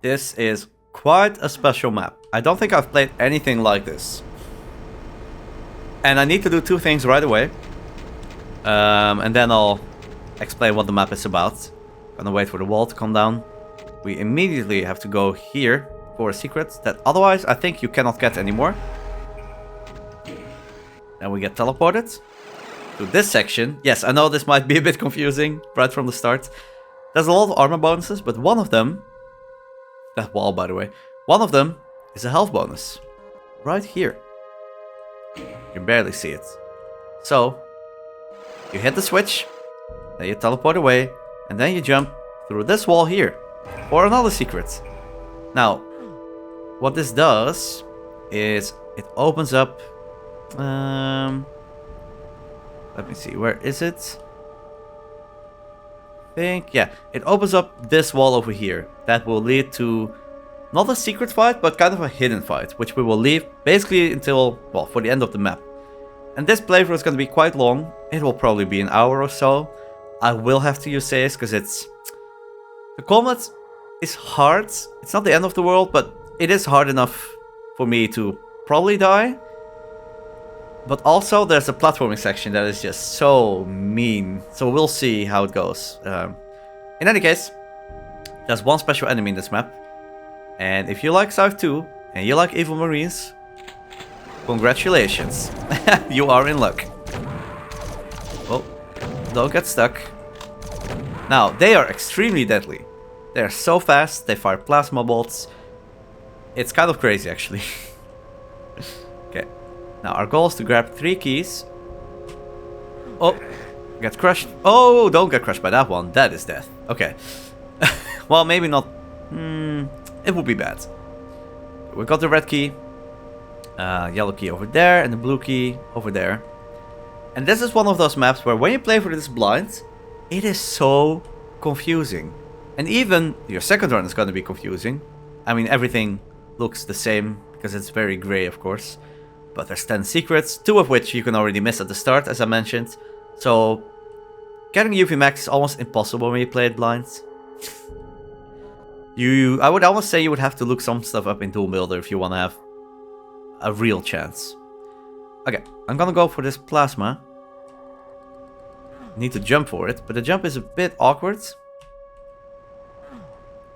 This is quite a special map. I don't think I've played anything like this. And I need to do two things right away. And then I'll explain what the map is about. Gonna wait for the wall to come down. We immediately have to go here for a secret that otherwise I think you cannot get anymore. Then we get teleported to this section. Yes, I know this might be a bit confusing right from the start. There's a lot of armor bonuses, but one of them, that wall by the way, one of them is a health bonus. Right here. You can barely see it. So, you hit the switch, then you teleport away, and then you jump through this wall here for another secret. Now, what this does is it opens up. Let me see, where is it? I think, yeah, it opens up this wall over here. That will lead to not a secret fight, but kind of a hidden fight, which we will leave basically until, well, for the end of the map. And this playthrough is going to be quite long. It will probably be an hour or so. I will have to use saves because it's... The combat is hard. It's not the end of the world, but it is hard enough for me to probably die. But also there's a platforming section that is just so mean. So we'll see how it goes. In any case, there's one special enemy in this map. And if you like Scythe 2 and you like Evil Marines, congratulations. You are in luck. Oh, don't get stuck. Now, they are extremely deadly. They are so fast, they fire plasma bolts. It's kind of crazy, actually. Okay, now our goal is to grab 3 keys. Oh, get crushed. Oh, don't get crushed by that one. That is death. Okay. Well, maybe not. It would be bad. We got the red key. Yellow key over there, and the blue key over there. And this is one of those maps where when you play for this blind, it is so confusing. And even your second run is going to be confusing. I mean, everything looks the same because it's very gray, of course. But there's 10 secrets, 2 of which you can already miss at the start, as I mentioned. So getting UV max is almost impossible when you play it blind. I would almost say you would have to look some stuff up in Doom Builder if you want to have a real chance. Okay, I'm gonna go for this plasma. Need to jump for it, but the jump is a bit awkward.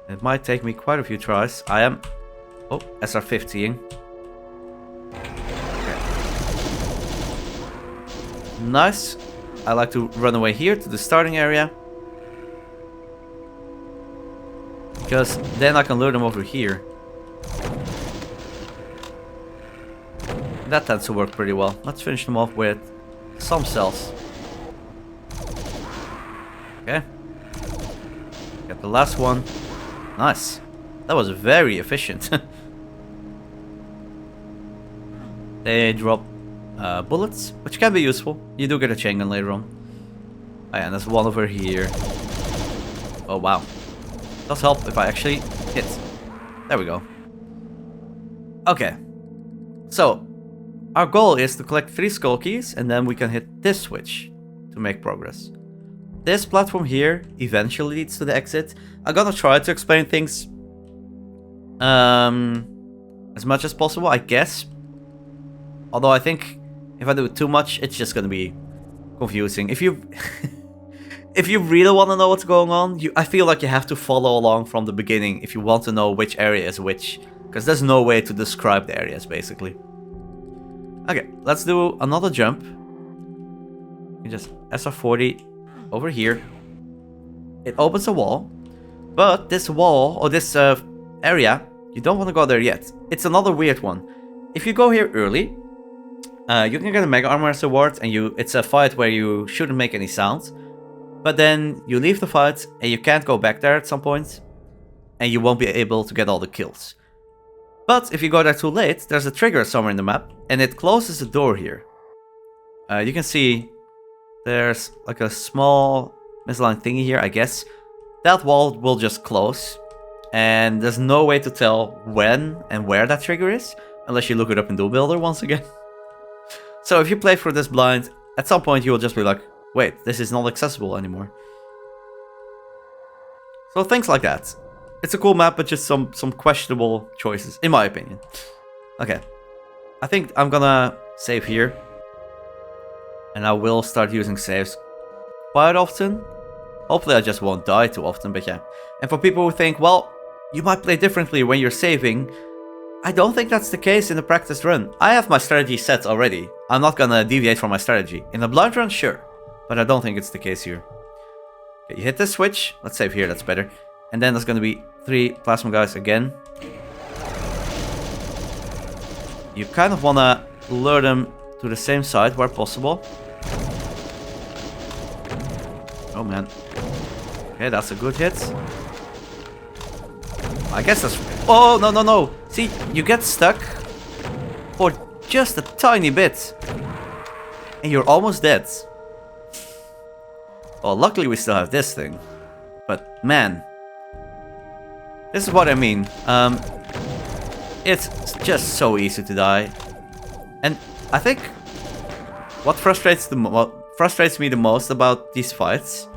It might take me quite a few tries. I am... Oh, SR-50ing. Okay. Nice. I like to run away here to the starting area. Because then I can lure them over here. That tends to work pretty well. Let's finish them off with some cells. Okay. Get the last one. Nice. That was very efficient. They drop bullets, which can be useful. You do get a chain gun later on. Oh, yeah, and there's one over here. Oh, wow. Does help if I actually hit. There we go. Okay. So, our goal is to collect 3 skull keys, and then we can hit this switch to make progress. This platform here eventually leads to the exit. I'm gonna try to explain things as much as possible, I guess. Although I think if I do it too much, it's just gonna be confusing. If you if you really want to know what's going on, I feel like you have to follow along from the beginning if you want to know which area is which. Because there's no way to describe the areas, basically. Okay, let's do another jump. You just SR40 over here. It opens a wall. But this wall, or this area, you don't want to go there yet. It's another weird one. If you go here early, you can get a Mega Armor as a reward, and it's a fight where you shouldn't make any sound. But then you leave the fight, and you can't go back there at some point, and you won't be able to get all the kills. But if you go there too late, there's a trigger somewhere in the map, and it closes the door here. You can see there's like a small misaligned thingy here, I guess. That wall will just close, and there's no way to tell when and where that trigger is, unless you look it up in Doom Builder once again. So if you play for this blind, at some point you will just be like, wait, this is not accessible anymore. So things like that. It's a cool map, but just some questionable choices, in my opinion. Okay. I think I'm gonna save here. And I will start using saves quite often. Hopefully I just won't die too often, but yeah. And for people who think, well, you might play differently when you're saving, I don't think that's the case in the practice run. I have my strategy set already. I'm not gonna deviate from my strategy. In a blind run, sure. But I don't think it's the case here. Okay, you hit this switch. Let's save here, that's better. And then there's gonna be 3 plasma guys again. You kind of wanna lure them to the same side where possible. Oh man. Okay, that's a good hit. I guess that's... Oh, no, no, no. See, you get stuck for just a tiny bit. And you're almost dead. Well, luckily we still have this thing. But, man. This is what I mean. It's just so easy to die. And I think what frustrates me the most about these fights,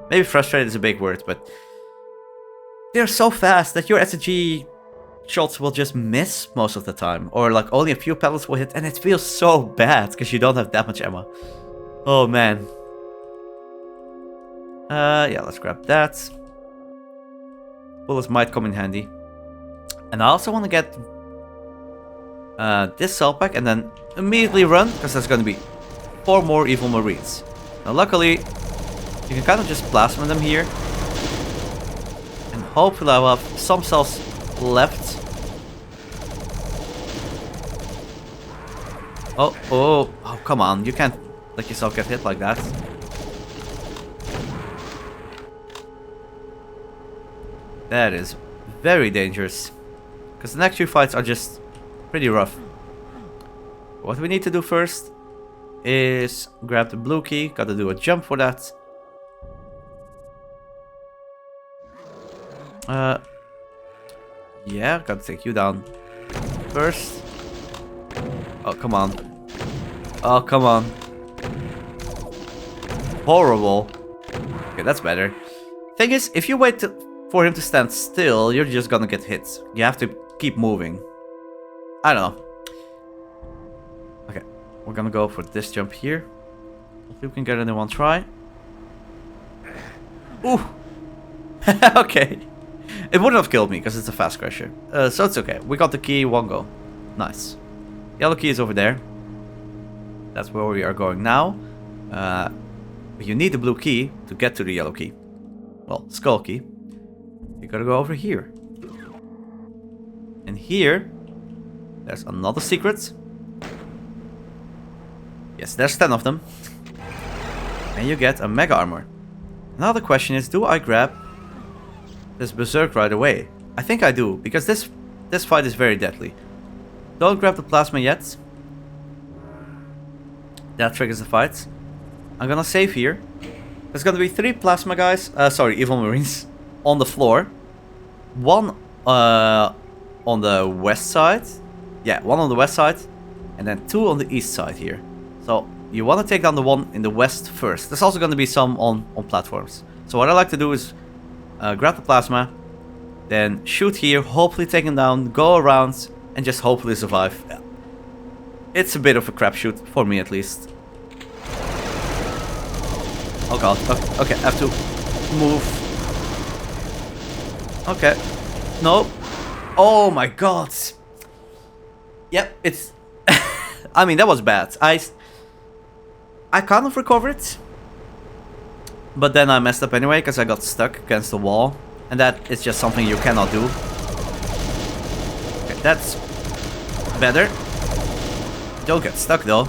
maybe frustrated is a big word, but they're so fast that your SG shots will just miss most of the time, or like only a few pellets will hit, and it feels so bad because you don't have that much ammo. Oh man. Yeah, let's grab that. Bullets might come in handy. And I also want to get this cell pack and then immediately run, because there's going to be 4 more evil marines. Now luckily, you can kind of just plasma them here. And hopefully I will have some cells left. Oh, come on. You can't let yourself get hit like that. That is very dangerous. Because the next 2 fights are just pretty rough. What we need to do first is grab the blue key. Gotta do a jump for that. Yeah, gotta take you down first. Oh, come on. Oh, come on. Horrible. Okay, that's better. Thing is, if you wait for him to stand still, you're just gonna get hit. You have to keep moving. I don't know. Okay, we're gonna go for this jump here. Hopefully we can get it in one try. Ooh. Okay. It wouldn't have killed me because it's a fast crasher. So it's okay. We got the key, 1 go. Nice. Yellow key is over there. That's where we are going now. But you need the blue key to get to the yellow key. Well, skull key. You gotta go over here. And here, there's another secret. Yes, there's 10 of them. And you get a mega armor. Now the question is, do I grab this berserk right away? I think I do, because this fight is very deadly. Don't grab the plasma yet. That triggers the fight. I'm gonna save here. There's gonna be 3 plasma guys, evil marines, on the floor. 1 on the west side. Yeah, 1 on the west side. And then 2 on the east side here. So you want to take down the one in the west first. There's also going to be some on platforms. So what I like to do is grab the plasma, then shoot here, hopefully take him down, go around, and just hopefully survive. It's a bit of a crapshoot, for me at least. Oh god, okay, I have to move. Okay, no. Oh my god. Yep, it's... I mean, that was bad. I kind of recovered. But then I messed up anyway, because I got stuck against the wall. And that is just something you cannot do. Okay, that's better. Don't get stuck though.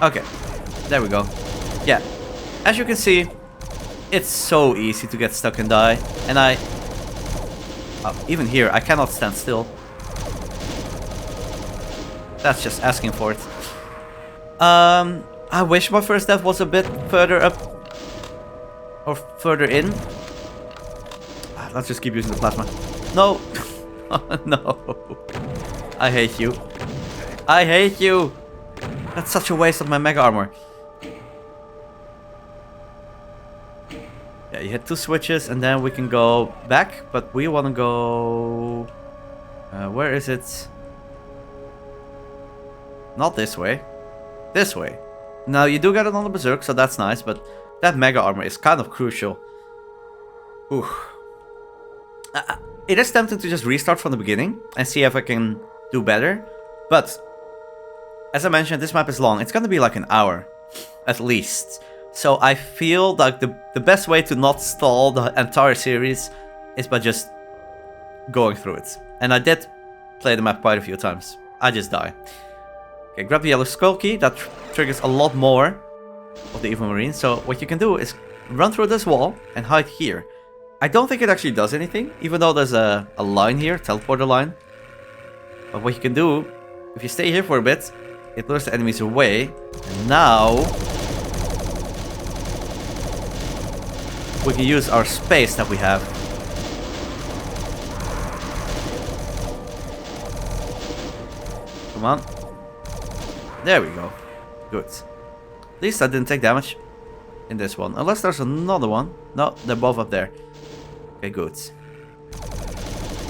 Okay, there we go. Yeah, as you can see, it's so easy to get stuck and die. And even here, I cannot stand still. That's just asking for it. I wish my first death was a bit further up. Or further in. Let's just keep using the plasma. No! No! I hate you. I hate you! That's such a waste of my mega armor. Yeah, you hit 2 switches and then we can go back, but we want to go... where is it? Not this way. This way. Now, you do get another Berserk, so that's nice, but that Mega Armor is kind of crucial. Ooh. It is tempting to just restart from the beginning and see if I can do better, but as I mentioned, this map is long. It's gonna be like an hour, at least. So I feel like the best way to not stall the entire series is by just going through it. And I did play the map quite a few times. I just die. Okay, grab the yellow skull key. That triggers a lot more of the Evil Marine. So what you can do is run through this wall and hide here. I don't think it actually does anything, even though there's a line here, teleporter line. But what you can do, if you stay here for a bit, it lures the enemies away. And now we can use our space that we have. Come on. There we go. Good. At least I didn't take damage in this one. Unless there's another one. No, they're both up there. Okay, good.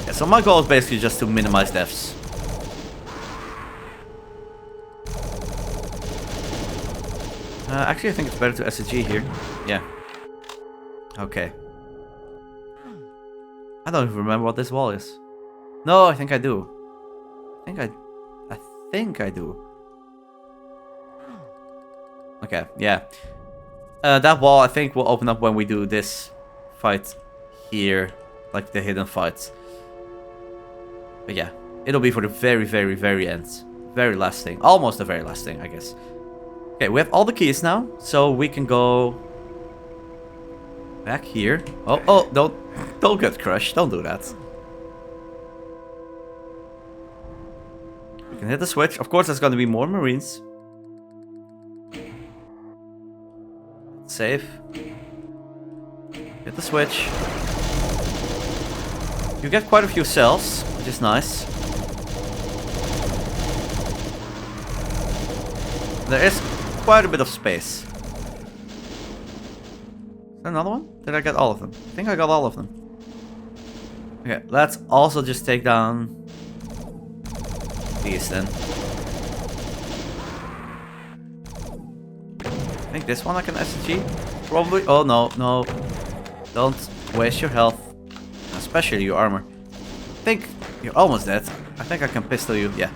Yeah, so my goal is basically just to minimize deaths. Actually, I think it's better to SG here. Yeah. Okay. I don't even remember what this wall is. No, I think I do. I think I do. Okay, yeah. That wall, I think, will open up when we do this fight here. Like the hidden fight. But yeah, it'll be for the very, very, very end. Very last thing. Almost the very last thing, I guess. Okay, we have all the keys now. So we can go back here. Oh, don't get crushed. Don't do that. We can hit the switch. Of course, there's going to be more Marines. Save. Hit the switch. You get quite a few cells, which is nice. There is quite a bit of space. Is there another one? Did I get all of them? I think I got all of them. Okay, let's also just take down these then. I think this one I can SG. Probably. Oh no, no. Don't waste your health. Especially your armor. I think you're almost dead. I think I can pistol you. Yeah.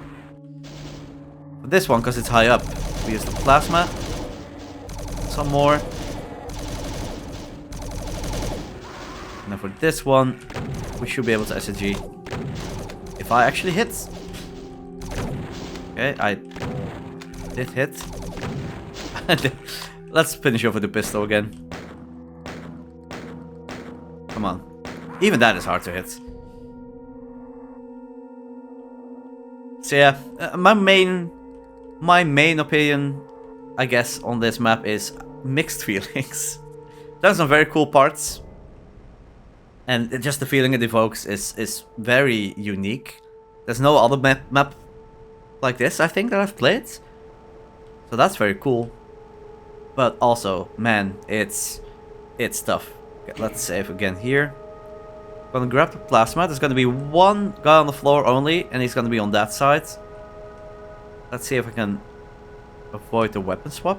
But this one, because it's high up. We use the plasma. Some more. And then for this one, we should be able to SG. If I actually hit. Okay, I did hit. Let's finish off with the pistol again. Come on. Even that is hard to hit. So yeah, my main opinion, I guess, on this map is mixed feelings. There's some very cool parts. And just the feeling it evokes is very unique. There's no other map like this, I think, that I've played. So that's very cool. But also, man, it's tough. Okay, let's save again here. Gonna grab the plasma. There's gonna be one guy on the floor only, and he's gonna be on that side. Let's see if I can avoid the weapon swap.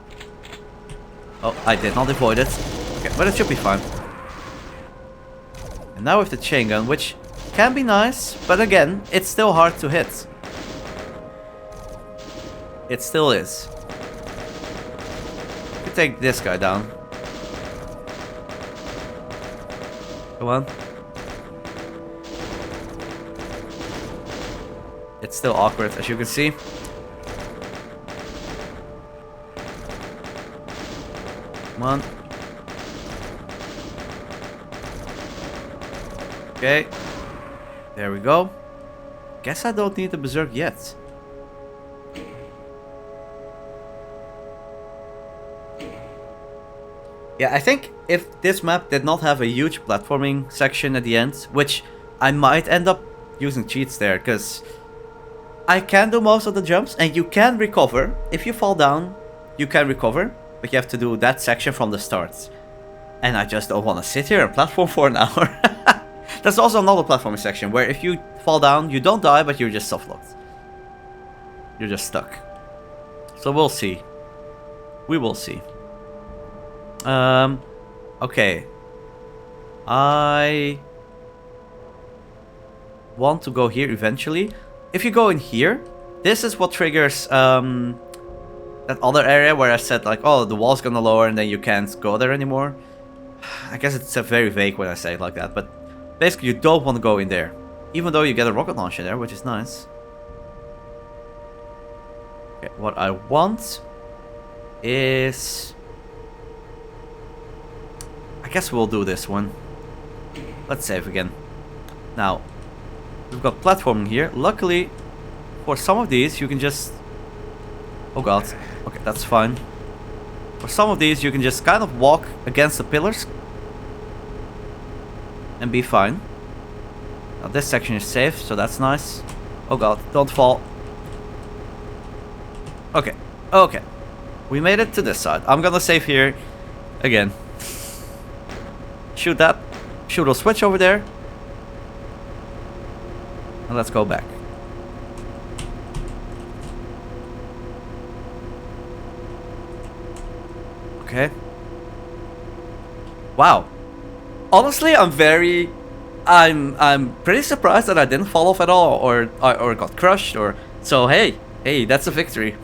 Oh, I did not avoid it. Okay, but it should be fine. And now with the chain gun, which can be nice, but again, it's still hard to hit. It still is. We can take this guy down. Come on. It's still awkward, as you can see. Come on. Okay. There we go. Guess I don't need the Berserk yet. Yeah, I think if this map did not have a huge platforming section at the end, which I might end up using cheats there, because I can do most of the jumps, and you can recover. If you fall down, you can recover, but you have to do that section from the start. And I just don't want to sit here and platform for an hour. There's also another platforming section where if you fall down, you don't die, but you're just soft-locked. You're just stuck. So we'll see. We will see. Okay. I want to go here eventually. If you go in here, this is what triggers that other area where I said like, oh, the wall's gonna lower and then you can't go there anymore. I guess it's very vague when I say it like that, but basically you don't want to go in there. Even though you get a rocket launcher there, which is nice. Okay, what I want is... I guess we'll do this one. Let's save again. Now, we've got platforming here. Luckily, for some of these, you can just... Oh god. Okay, that's fine. For some of these, you can just kind of walk against the pillars. And be fine. Now, this section is safe, so that's nice. Oh god, don't fall. Okay, okay. We made it to this side. I'm gonna save here again. Shoot that. Shoot a switch over there. And let's go back. Okay. Wow. Honestly, I'm pretty surprised that I didn't fall off at all or got crushed or so hey, that's a victory.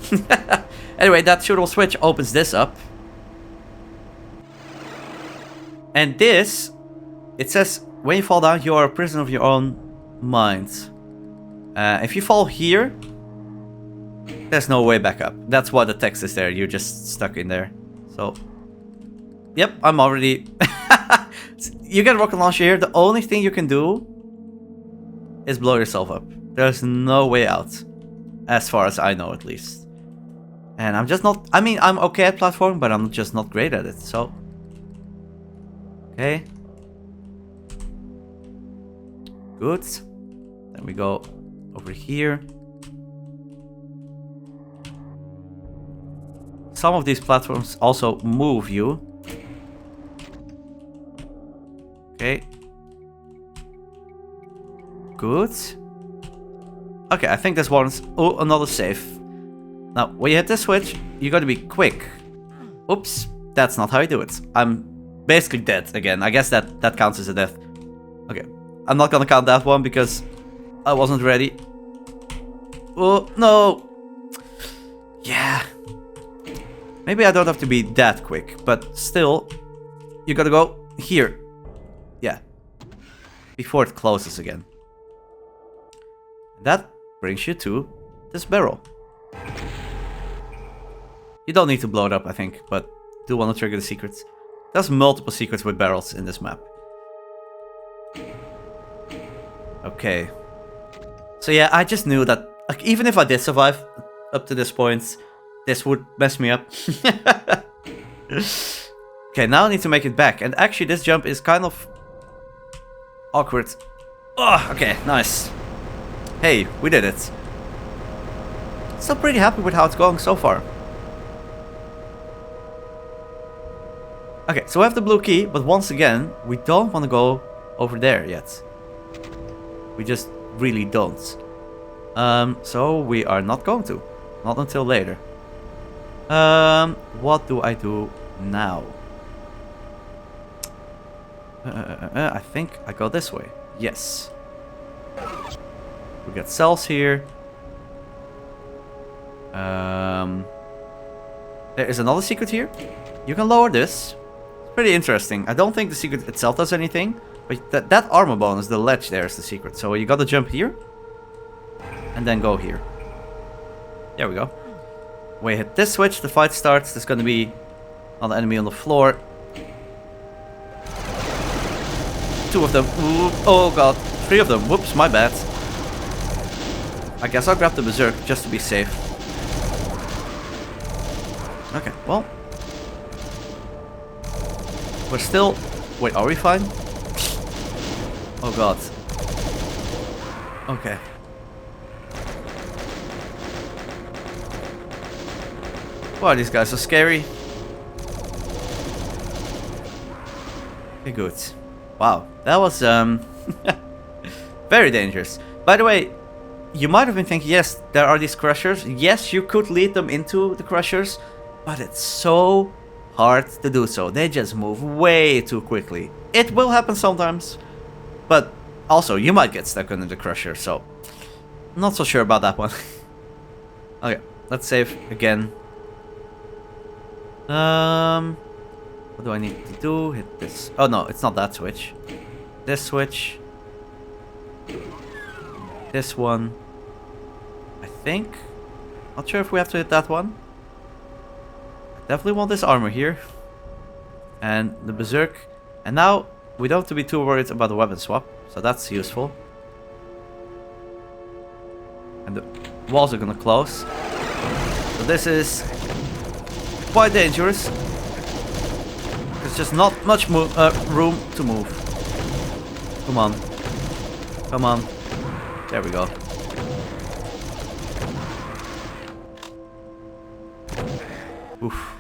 Anyway, that shootable switch opens this up. And this, it says when you fall down, you are a prisoner of your own mind. If you fall here, there's no way back up. That's why the text is there. You're just stuck in there. So, yep, I'm already... You get a rocket launcher here. The only thing you can do is blow yourself up. There's no way out. As far as I know, at least. And I'm just not... I mean, I'm okay at platforming, but I'm just not great at it, so... Okay. Good. Then we go over here. Some of these platforms also move you. Okay. Good. Okay, I think this one's... Oh, another save. Now, when you hit this switch, you gotta be quick. Oops, that's not how you do it. I'm basically dead again. I guess that counts as a death. Okay, I'm not gonna count that one because I wasn't ready. Oh, no. Yeah. Maybe I don't have to be that quick, but still, you gotta go here. Yeah. Before it closes again. That brings you to this barrel. You don't need to blow it up, I think, but do want to trigger the secrets. There's multiple secrets with barrels in this map. Okay. So yeah, I just knew that, like, even if I did survive up to this point, this would mess me up. Okay, now I need to make it back. And actually, this jump is kind of awkward. Oh, okay, nice. Hey, we did it. Still pretty happy with how it's going so far. Okay, so we have the blue key, but once again, we don't want to go over there yet. We just really don't. So we are not going to. Not until later. What do I do now? I think I go this way. Yes. We got cells here. There is another secret here. You can lower this. It's pretty interesting. I don't think the secret itself does anything, but that armor bonus, the ledge there, is the secret. So you gotta jump here and then go here. There we go. When you hit this switch, the fight starts. There's gonna be another enemy on the floor. Two of them. Ooh, oh god. Three of them. Whoops, my bad. I guess I'll grab the berserk just to be safe. Okay, well. We're still... Wait, are we fine? Oh god. Okay. Wow, these guys are scary. Okay, good. Wow, that was very dangerous. By the way, you might have been thinking, yes, there are these crushers. Yes, you could lead them into the crushers, but it's so hard to do so. They just move way too quickly. It will happen sometimes, but also you might get stuck under the crusher, so not so sure about that one. Okay, let's save again. What do I need to do? Hit this. Oh no, it's not that switch. This switch. This one. I think. Not sure if we have to hit that one. I definitely want this armor here. And the berserk. And now we don't have to be too worried about the weapon swap. So that's useful. And the walls are gonna close. So this is quite dangerous. There's just not much room to move. Come on. Come on. There we go. Oof.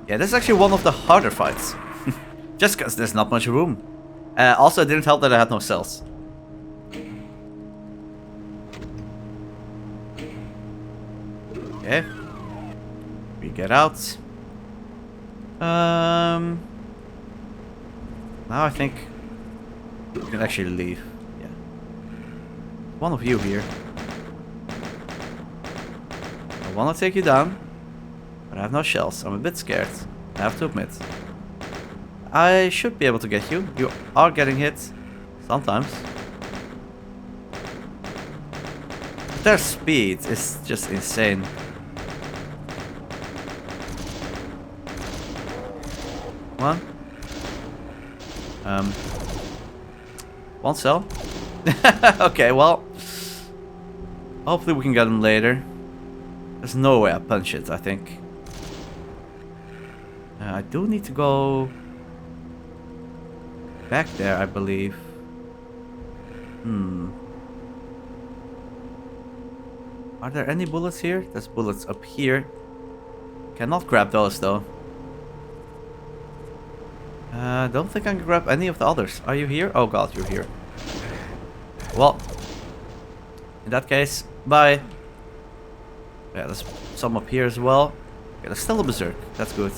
Yeah, this is actually one of the harder fights. Just because there's not much room. Also, it didn't help that I had no cells. Okay. We get out. Now I think we can actually leave. Yeah. One of you here. I want to take you down, but I have no shells. I'm a bit scared, I have to admit. I should be able to get you. You are getting hit sometimes. Their speed is just insane. Come on. One cell. Okay, well. Hopefully we can get him later. There's no way I punch it, I think. I do need to go back there, I believe. Are there any bullets here? There's bullets up here. Cannot grab those though. Don't think I can grab any of the others. Are you here? Oh god, you're here. Well, in that case, bye. Yeah, there's some up here as well. Okay, there's still a berserk. That's good.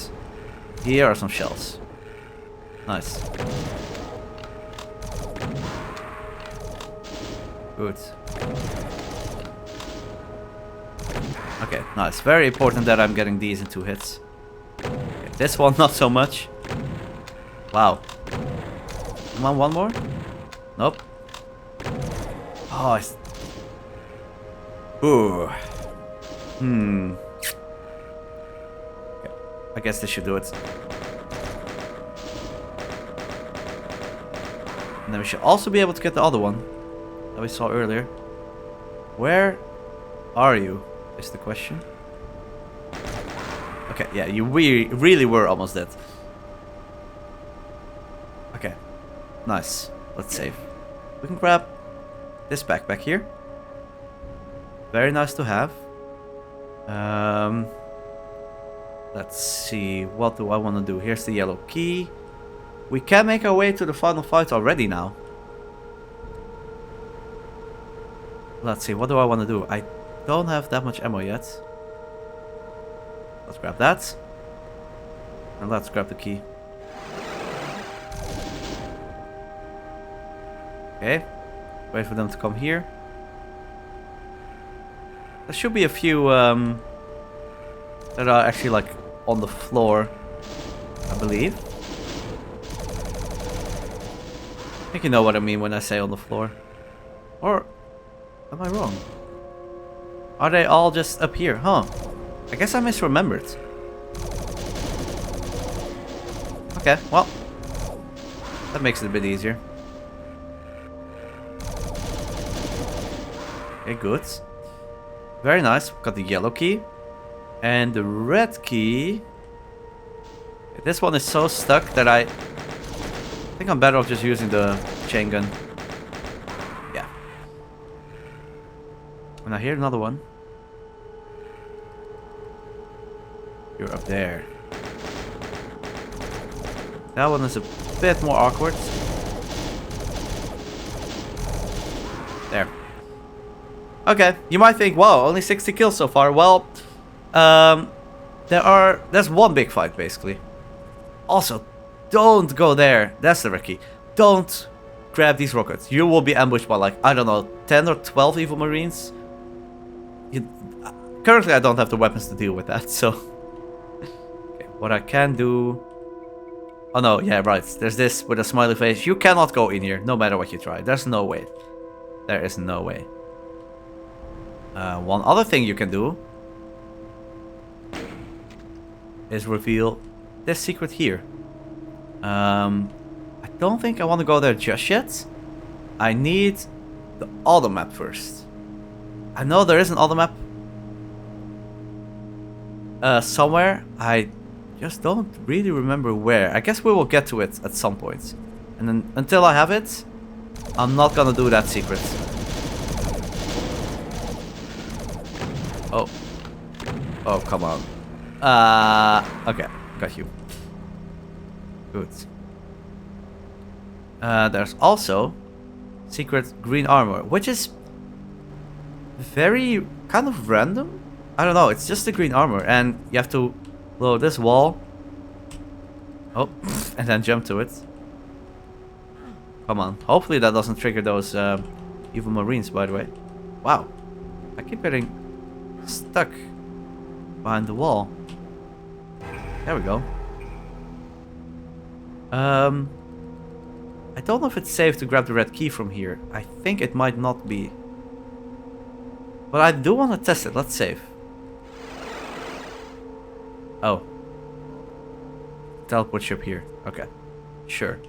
Here are some shells. Nice. Good. Okay, nice. Very important that I'm getting these in 2 hits. Okay, this one, not so much. Wow. Come on, one more? Nope. Oh, it's... Ooh. Okay, I guess this should do it. And then we should also be able to get the other one that we saw earlier. Where are you? Is the question. Okay, yeah, you really were almost dead. Okay, nice. Let's save. We can grab this backpack here. Very nice to have. Let's see. What do I want to do? Here's the yellow key. We can make our way to the final fight already now. Let's see. What do I want to do? I don't have that much ammo yet. Let's grab that. And let's grab the key. Okay. Wait for them to come here. There should be a few that are actually like on the floor, I believe. I think you know what I mean when I say on the floor. Or am I wrong? Are they all just up here? Huh. I guess I misremembered. Okay, well. That makes it a bit easier. Okay, good. Very nice. Got the yellow key. And the red key. This one is so stuck that I think I'm better off just using the chain gun. Yeah. And I hear another one. You're up there. That one is a bit more awkward. There. Okay, you might think, wow, only 60 kills so far. Well, there's one big fight, basically. Also, don't go there. That's the red key. Don't grab these rockets. You will be ambushed by, like, I don't know, 10 or 12 evil marines. Currently, I don't have the weapons to deal with that, so... Okay, what I can do... Oh no, yeah, right. There's this with a smiley face. You cannot go in here, no matter what you try. There's no way. There is no way. One other thing you can do is reveal this secret here. I don't think I want to go there just yet. I need the auto map first. I know there is an auto map somewhere. I just don't really remember where. I guess we will get to it at some point. And then until I have it, I'm not gonna do that secret. Oh. Oh, come on. Okay, got you. Good. There's also secret green armor, which is very kind of random. I don't know, it's just the green armor, and you have to blow this wall. Oh, and then jump to it. Come on. Hopefully that doesn't trigger those evil marines, by the way. Wow. I keep getting stuck behind the wall. There we go. I don't know if it's safe to grab the red key from here. I think it might not be. But I do want to test it. Let's save. Oh. Teleport ship here. Okay. Sure.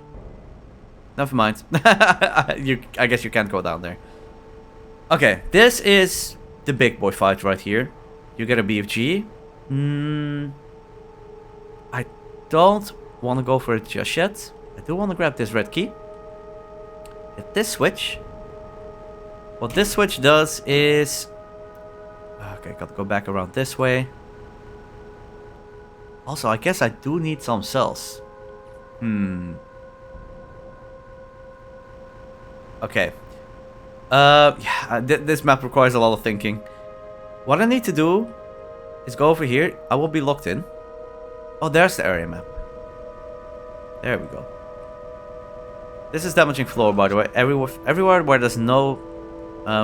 Never mind. I guess you can't go down there. Okay, this is the big boy fight right here. You get a BFG. I don't want to go for it just yet. I do want to grab this red key. Hit this switch. What this switch does is... Okay, gotta go back around this way. Also, I guess I do need some cells. Okay. Yeah, this map requires a lot of thinking. What I need to do is go over here. I will be locked in. Oh, there's the area map. There we go. This is damaging floor, by the way. Everywhere where there's no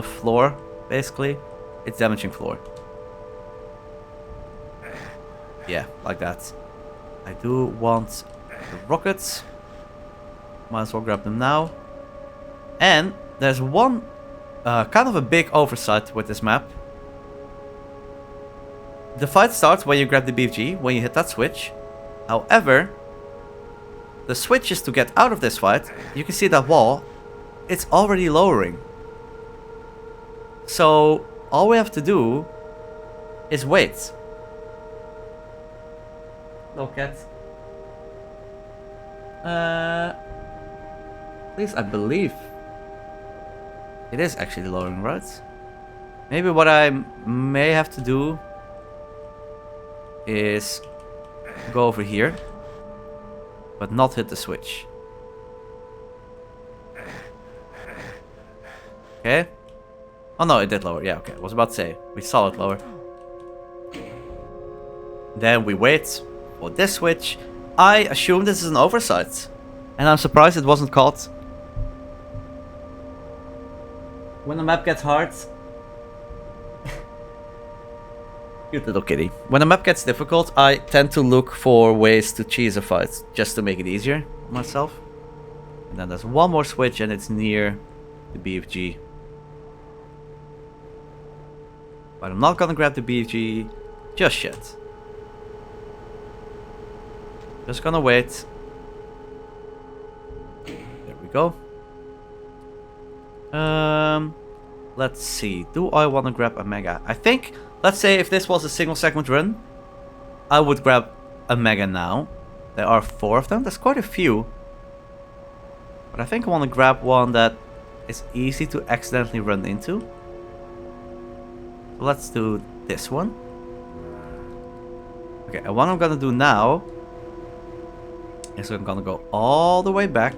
floor, basically, it's damaging floor. Yeah, like that. I do want the rockets. Might as well grab them now. And there's one kind of a big oversight with this map. The fight starts when you grab the BFG, when you hit that switch. However, the switch is to get out of this fight. You can see that wall. It's already lowering. So all we have to do is wait. Look at. At least I believe it is actually lowering, right? Maybe what I may have to do is go over here, but not hit the switch. Okay. Oh no, it did lower. Yeah, okay. I was about to say, we saw it lower. Then we wait for this switch. I assume this is an oversight, and I'm surprised it wasn't caught. When the map gets hard... Cute little kitty. When the map gets difficult, I tend to look for ways to cheese a fight, just to make it easier for myself. And then there's one more switch, and it's near the BFG. But I'm not gonna grab the BFG just yet. Just gonna wait. There we go. Let's see. Do I want to grab a mega? I think, let's say if this was a single segment run, I would grab a mega now. There are 4 of them. There's quite a few. But I think I want to grab one that is easy to accidentally run into. So let's do this one. Okay, and what I'm gonna do now So I'm gonna go all the way back,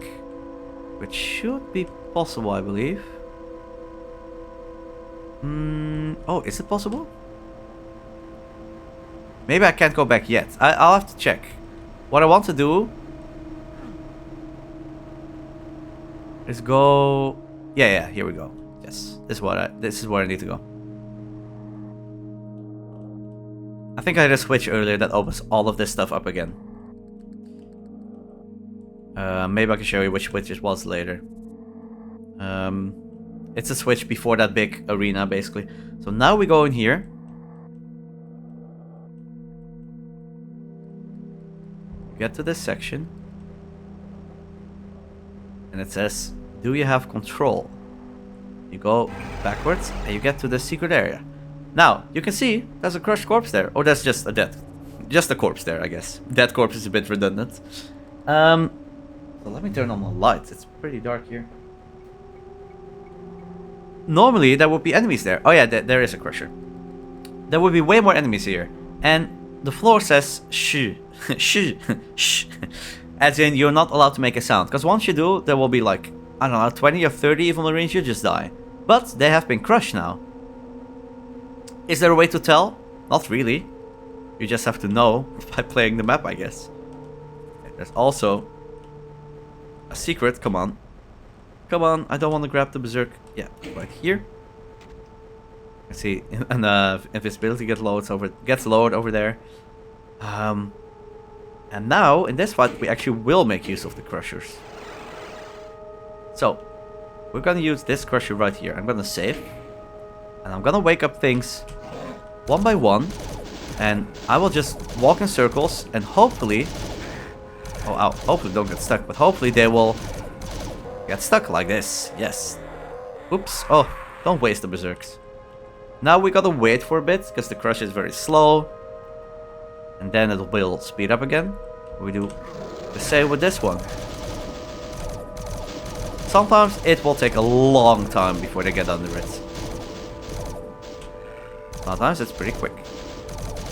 which should be possible, I believe. Oh, is it possible? Maybe I can't go back yet. I'll have to check. What I want to do is go... Yeah, here we go. Yes, this is where I need to go. I think I had a switch earlier that opens all of this stuff up again. Maybe I can show you which switch it was later. It's a switch before that big arena, basically. So now we go in here. Get to this section. And it says, do you have control? You go backwards and you get to the secret area. Now, you can see there's a crushed corpse there. Or that's just a corpse there, I guess. Dead corpse is a bit redundant. So let me turn on the lights. It's pretty dark here. Normally, there would be enemies there. Oh yeah, there is a crusher. There would be way more enemies here. And the floor says, shh, shh, shh. As in, you're not allowed to make a sound. Because once you do, there will be like, I don't know, 20 or 30 evil marines, you just die. But they have been crushed now. Is there a way to tell? Not really. You just have to know by playing the map, I guess. There's also a secret. Come on. Come on, I don't want to grab the berserk. Yeah, right here. I see, and invisibility gets lowered over there. And now, in this fight, we actually will make use of the crushers. So, we're gonna use this crusher right here. I'm gonna save. And I'm gonna wake up things one by one. And I will just walk in circles and hopefully... Oh, ow. Hopefully don't get stuck, but hopefully they will get stuck like this. Yes. Oops. Oh, don't waste the berserks. Now we gotta wait for a bit, because the crush is very slow. And then it will speed up again. We do the same with this one. Sometimes it will take a long time before they get under it. Sometimes it's pretty quick.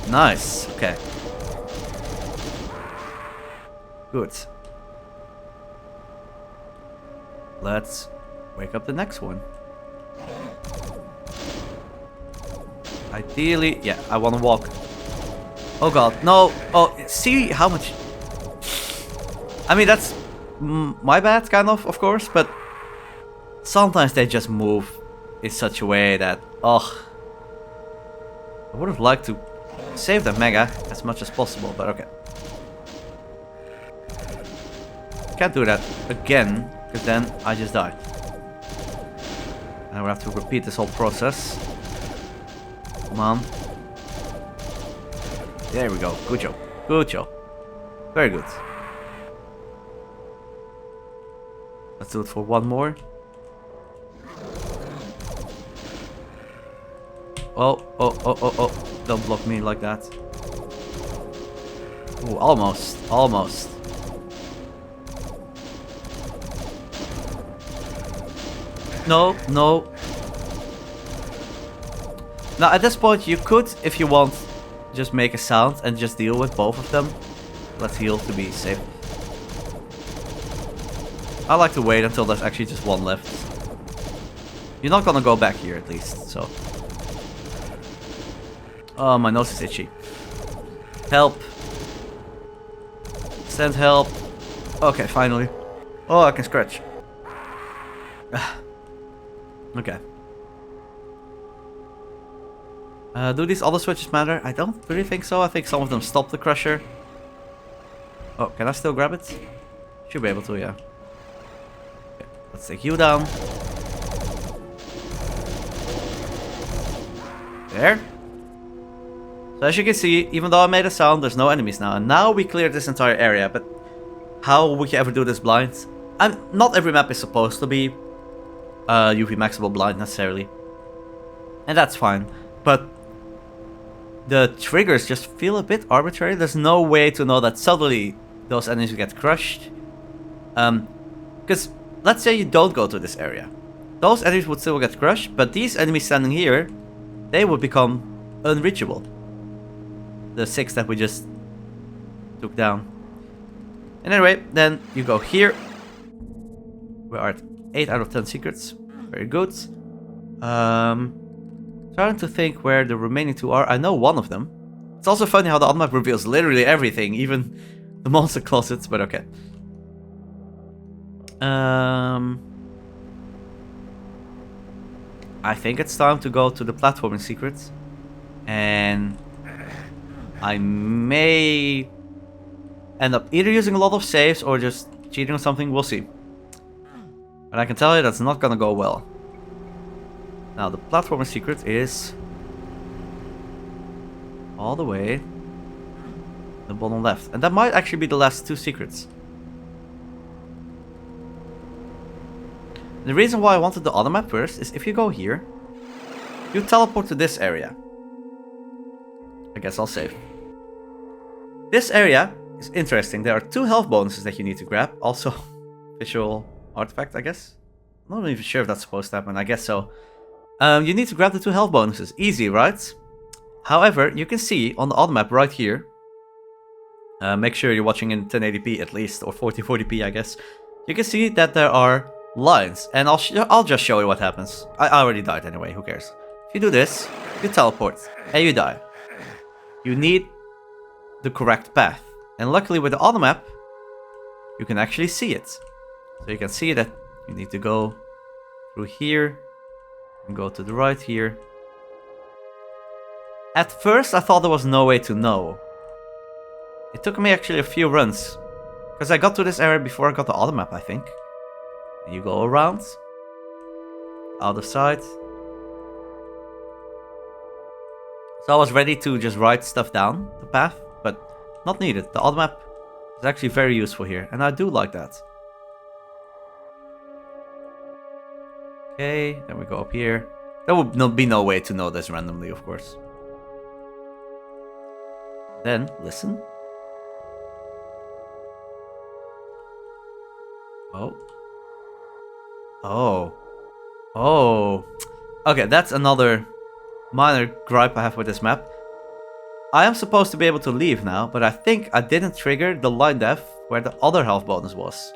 Nice. Okay. Good. Let's wake up the next one. Ideally, yeah, I want to walk. Oh god, no. Oh, see how much... I mean, that's my bad, kind of course, but sometimes they just move in such a way that, oh, I would have liked to save the mega as much as possible, but okay. Can't do that again, because then I just died. And I will have to repeat this whole process. Come on. There we go. Good job. Good job. Very good. Let's do it for one more. Oh. Don't block me like that. Ooh, almost. Almost. No. Now, at this point, you could, if you want, just make a sound and just deal with both of them. Let's heal to be safe. I like to wait until there's actually just one left. You're not gonna go back here, at least, so... Oh, my nose is itchy. Help. Send help. Okay, finally. Oh, I can scratch. Okay. Do these other switches matter? I don't really think so. I think some of them stop the crusher. Oh, can I still grab it? Should be able to, yeah. Okay, let's take you down. There. So as you can see, even though I made a sound, there's no enemies now. And now we cleared this entire area, but how would you ever do this blind? Not every map is supposed to be UV maxable blind necessarily. And that's fine. But the triggers just feel a bit arbitrary. There's no way to know that suddenly those enemies get crushed. Because let's say you don't go to this area. Those enemies would still get crushed, but these enemies standing here, they would become unreachable. The 6 that we just took down. And anyway, then you go here. We are at 8 out of 10 secrets. Very good. Trying to think where the remaining 2 are. I know one of them. It's also funny how the on-map reveals literally everything, even the monster closets, but okay. I think it's time to go to the platforming secrets. And I may end up either using a lot of saves or just cheating on something, we'll see. But I can tell you that's not gonna go well. Now the platforming secret is all the way the bottom left. And that might actually be the last 2 secrets. The reason why I wanted the other map first is if you go here, you teleport to this area. I guess I'll save. This area is interesting. There are 2 health bonuses that you need to grab. Also, visual artifact, I guess. I'm not even sure if that's supposed to happen. I guess so. You need to grab the 2 health bonuses. Easy, right? However, you can see on the other map right here. Make sure you're watching in 1080p at least, or 1440p, I guess. You can see that there are lines, and I'll just show you what happens. I already died anyway, who cares? If you do this, you teleport, and you die. You need the correct path. And luckily with the other map, you can actually see it. So you can see that you need to go through here, and go to the right here. At first I thought there was no way to know. It took me actually a few runs, because I got to this area before I got the other map, I think. And you go around, other side. So I was ready to just write stuff down, the path, but not needed. The other map is actually very useful here, and I do like that. Okay, then we go up here. There will be no way to know this randomly, of course. Then, listen. Oh. Oh. Oh. Okay, that's another minor gripe I have with this map. I am supposed to be able to leave now, but I think I didn't trigger the line depth where the other health bonus was.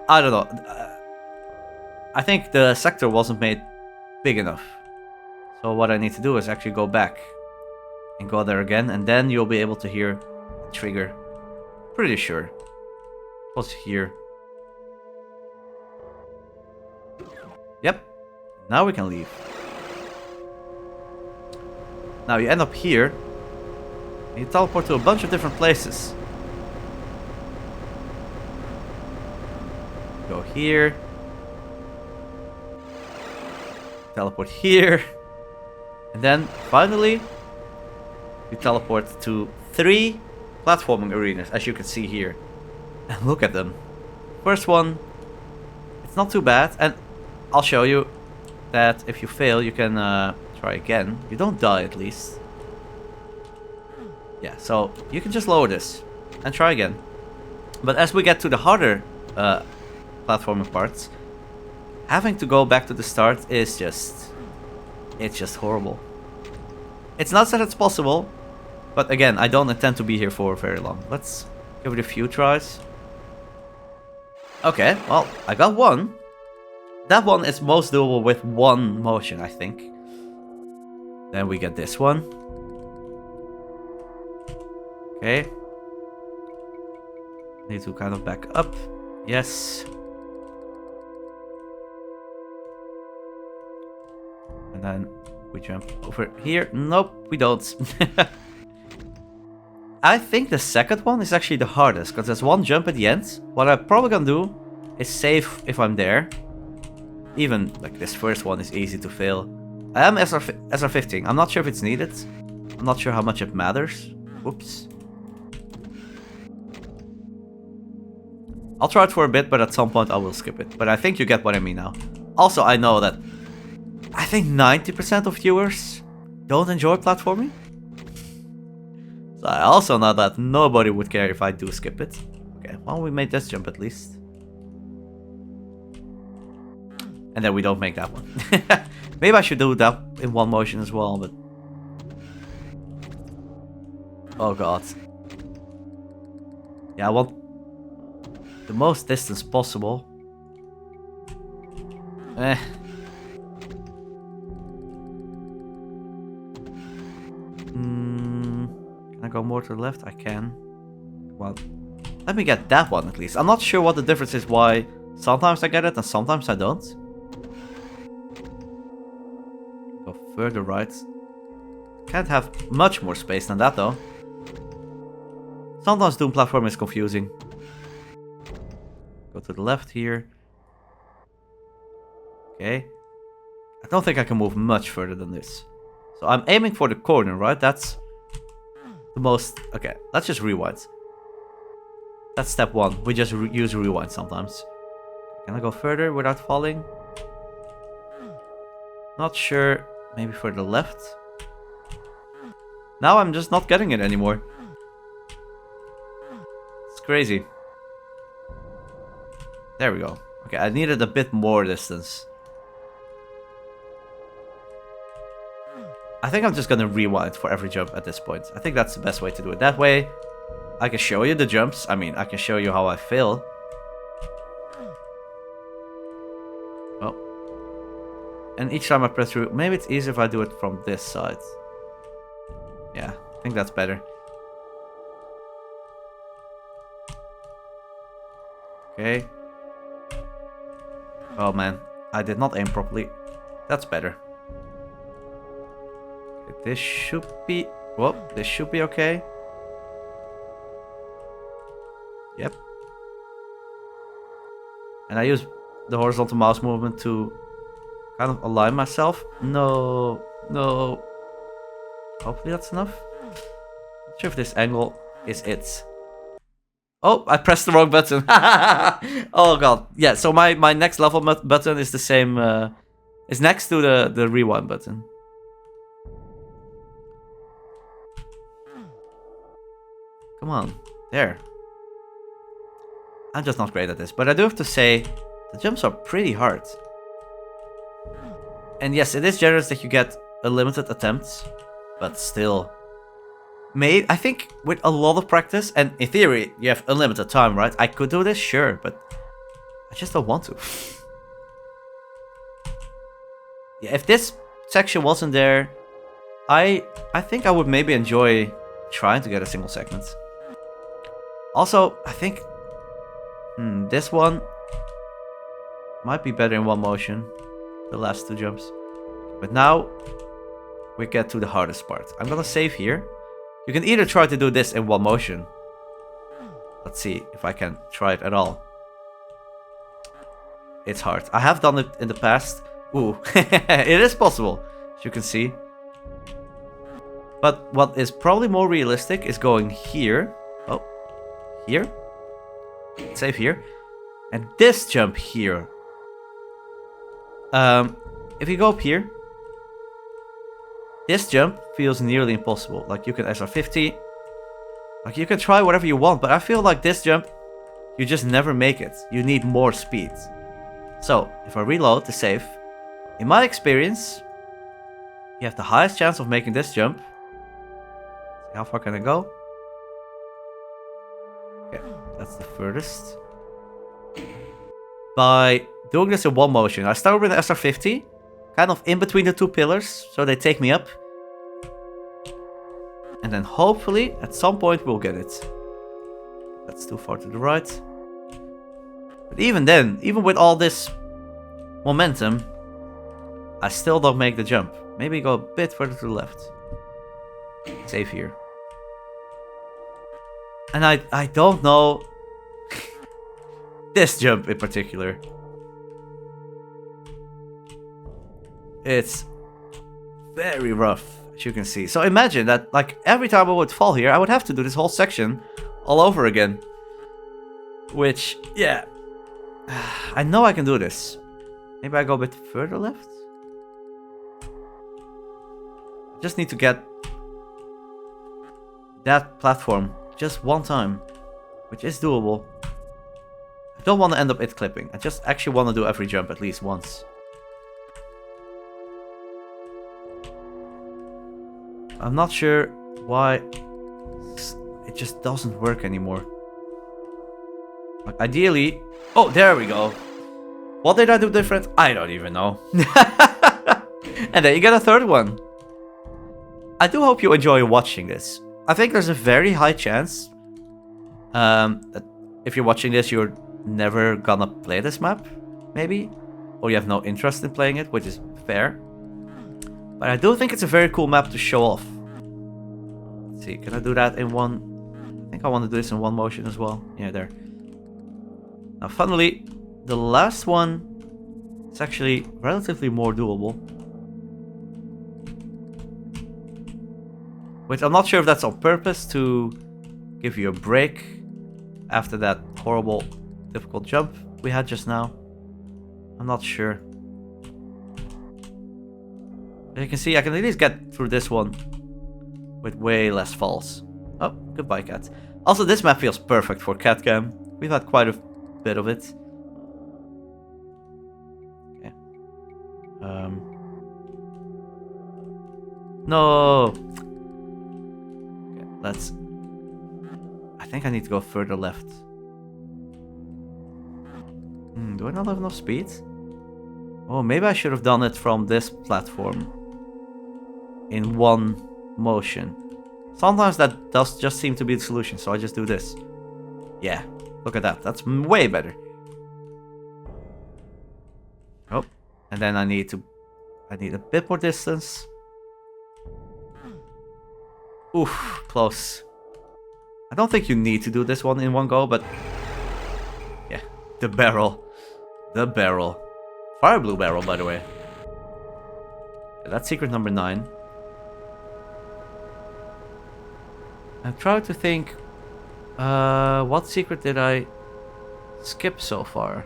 I don't know. I think the sector wasn't made big enough. So what I need to do is actually go back and go there again, and then you'll be able to hear the trigger. Pretty sure. It was here. Yep. Now we can leave. Now you end up here. And you teleport to a bunch of different places. Go here. Teleport here. And then finally you teleport to 3 platforming arenas, as you can see here. And look at them. First one, it's not too bad, and I'll show you that if you fail you can try again. You don't die at least. Yeah, so you can just lower this and try again. But as we get to the harder platforming parts, having to go back to the start is just... it's just horrible. It's not that it's possible, but again, I don't intend to be here for very long. Let's give it a few tries. Okay, well, I got one. That one is most doable with one motion, I think. Then we get this one. Okay. Need to kind of back up. Yes. And then we jump over here. Nope, we don't. I think the second one is actually the hardest, because there's one jump at the end. What I'm probably gonna do is save if I'm there. Even like this first one is easy to fail. I am SR15. I'm not sure if it's needed. I'm not sure how much it matters. Whoops. I'll try it for a bit, but at some point I will skip it. But I think you get what I mean now. Also, I know that I think 90% of viewers don't enjoy platforming. So I also know that nobody would care if I do skip it. Okay, well, we made this jump at least. And then we don't make that one. Maybe I should do that in one motion as well, but... oh god. Yeah, I want the most distance possible. Can I go more to the left? I can. Well, let me get that one at least. I'm not sure what the difference is, why sometimes I get it and sometimes I don't. Go further right. Can't have much more space than that though. Sometimes Doom platform is confusing. Go to the left here. Okay. I don't think I can move much further than this. So I'm aiming for the corner, right? That's the most... Okay, let's just rewind. That's step one. We just use rewind sometimes. Can I go further without falling? Not sure. Maybe further left. Now I'm just not getting it anymore. It's crazy. There we go. Okay, I needed a bit more distance. I think I'm just gonna rewind for every jump at this point. I think that's the best way to do it. That way, I can show you the jumps. I mean, I can show you how I fail. Oh. And each time I press through, maybe it's easier if I do it from this side. Yeah, I think that's better. Okay. Oh man, I did not aim properly. That's better. This should be... Whoa, this should be okay. Yep. And I use the horizontal mouse movement to kind of align myself. No, no. Hopefully that's enough. Not sure if this angle is it. Oh, I pressed the wrong button. Oh god. Yeah, so my next level button is the same... is next to the rewind button. Come on, there. I'm just not great at this, but I do have to say, the jumps are pretty hard. And yes, it is generous that you get a limited attempt, but still. I think with a lot of practice, and in theory, you have unlimited time, right? I could do this, sure, but I just don't want to. Yeah, if this section wasn't there, I think I would maybe enjoy trying to get a single segment. Also, I think this one might be better in one motion, the last two jumps. But now we get to the hardest part. I'm gonna save here. You can either try to do this in one motion. Let's see if I can try it at all. It's hard. I have done it in the past. Ooh, it is possible, as you can see. But what is probably more realistic is going here. Oh, here. Save here. And this jump here. If you go up here, this jump feels nearly impossible. Like you can SR50. Like you can try whatever you want, but I feel like this jump, you just never make it. You need more speed. So, if I reload the save, in my experience, you have the highest chance of making this jump. How far can I go? Okay, that's the furthest. By doing this in one motion. I start with an SR50, kind of in between the two pillars, so they take me up. And then hopefully, at some point, we'll get it. That's too far to the right. But even then, even with all this momentum, I still don't make the jump. Maybe go a bit further to the left. Save here. And I don't know this jump in particular. It's very rough, as you can see. So imagine that, like, every time I would fall here, I would have to do this whole section all over again. Which, yeah. I know I can do this. Maybe I go a bit further left? I just need to get that platform just one time, which is doable. I don't want to end up it clipping. I just actually want to do every jump at least once. I'm not sure why it just doesn't work anymore. Like, ideally... Oh, there we go. What did I do different? I don't even know. And then you get a third one. I do hope you enjoy watching this. I think there's a very high chance that if you're watching this, you're never gonna play this map, maybe? Or you have no interest in playing it, which is fair. But I do think it's a very cool map to show off. Let's see, can I do that in one? I think I want to do this in one motion as well. Yeah, there. Now, funnily, the last one is actually relatively more doable. Which I'm not sure if that's on purpose to give you a break after that horrible, difficult jump we had just now. I'm not sure. As you can see, I can at least get through this one with way less falls. Oh, goodbye, cat. Also, this map feels perfect for cat cam. We've had quite a bit of it. Okay. No. Okay, let's. I think I need to go further left. Do I not have enough speed? Oh, maybe I should have done it from this platform in one motion. Sometimes that does just seem to be the solution, so I just do this. Yeah, look at that. That's way better. Oh, and then I need a bit more distance. Oof, close. I don't think you need to do this one in one go, but yeah, the barrel. The barrel. Fire blue barrel, by the way. Yeah, that's secret number 9. I'm trying to think, what secret did I skip so far?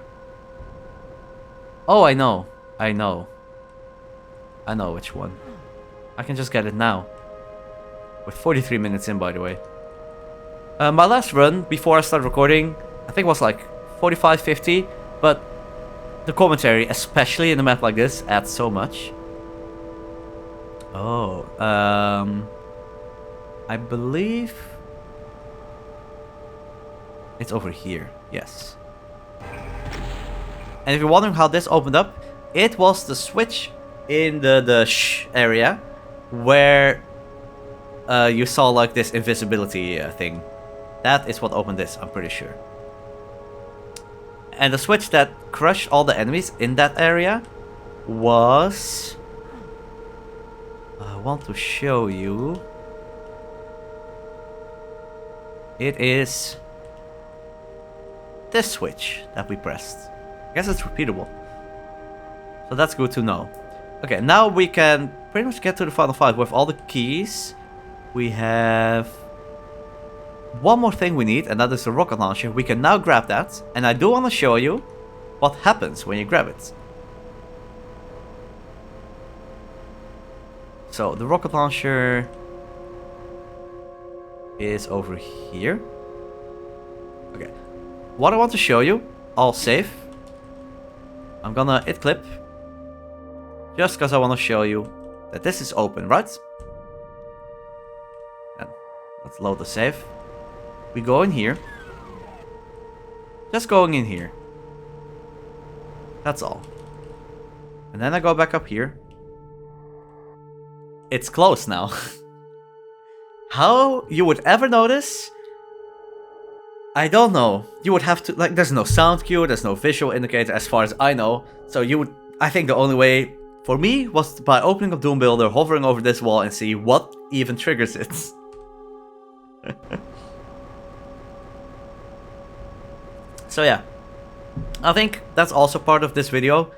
Oh, I know which one. I can just get it now. With 43 minutes in, by the way. My last run, before I started recording, I think was like 45, 50, but the commentary, especially in a map like this, adds so much. Oh, I believe it's over here, yes. And if you're wondering how this opened up, it was the switch in the area where you saw like this invisibility thing. That is what opened this, I'm pretty sure. And the switch that crushed all the enemies in that area was... I want to show you. It is this switch that we pressed. I guess it's repeatable. So that's good to know. Okay, now we can pretty much get to the final fight with all the keys. We have one more thing we need, and that is the rocket launcher. We can now grab that, and I do want to show you what happens when you grab it. So the rocket launcher is over here. Okay, what I want to show you, I'll save. I'm gonna hit clip, just because I want to show you that this is open, right? And let's load the save. We go in here. Just going in here. That's all. And then I go back up here. It's closed now. How you would ever notice? I don't know. You would have to, like, there's no sound cue, there's no visual indicator as far as I know. So you would, I think the only way for me was by opening up Doom Builder, hovering over this wall and see what even triggers it. So yeah, I think that's also part of this video.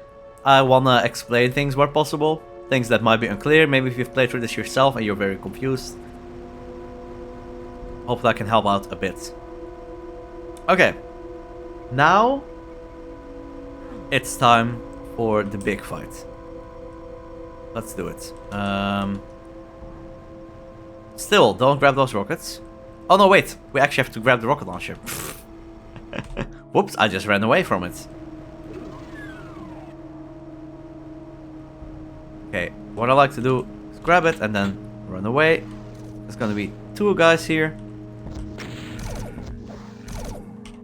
I wanna explain things where possible, things that might be unclear. Maybe if you've played through this yourself and you're very confused. Hopefully I can help out a bit. Okay, now it's time for the big fight. Let's do it. Still, don't grab those rockets. Oh no, wait, we actually have to grab the rocket launcher. Whoops, I just ran away from it. Okay, what I like to do is grab it and then run away. There's gonna be 2 guys here.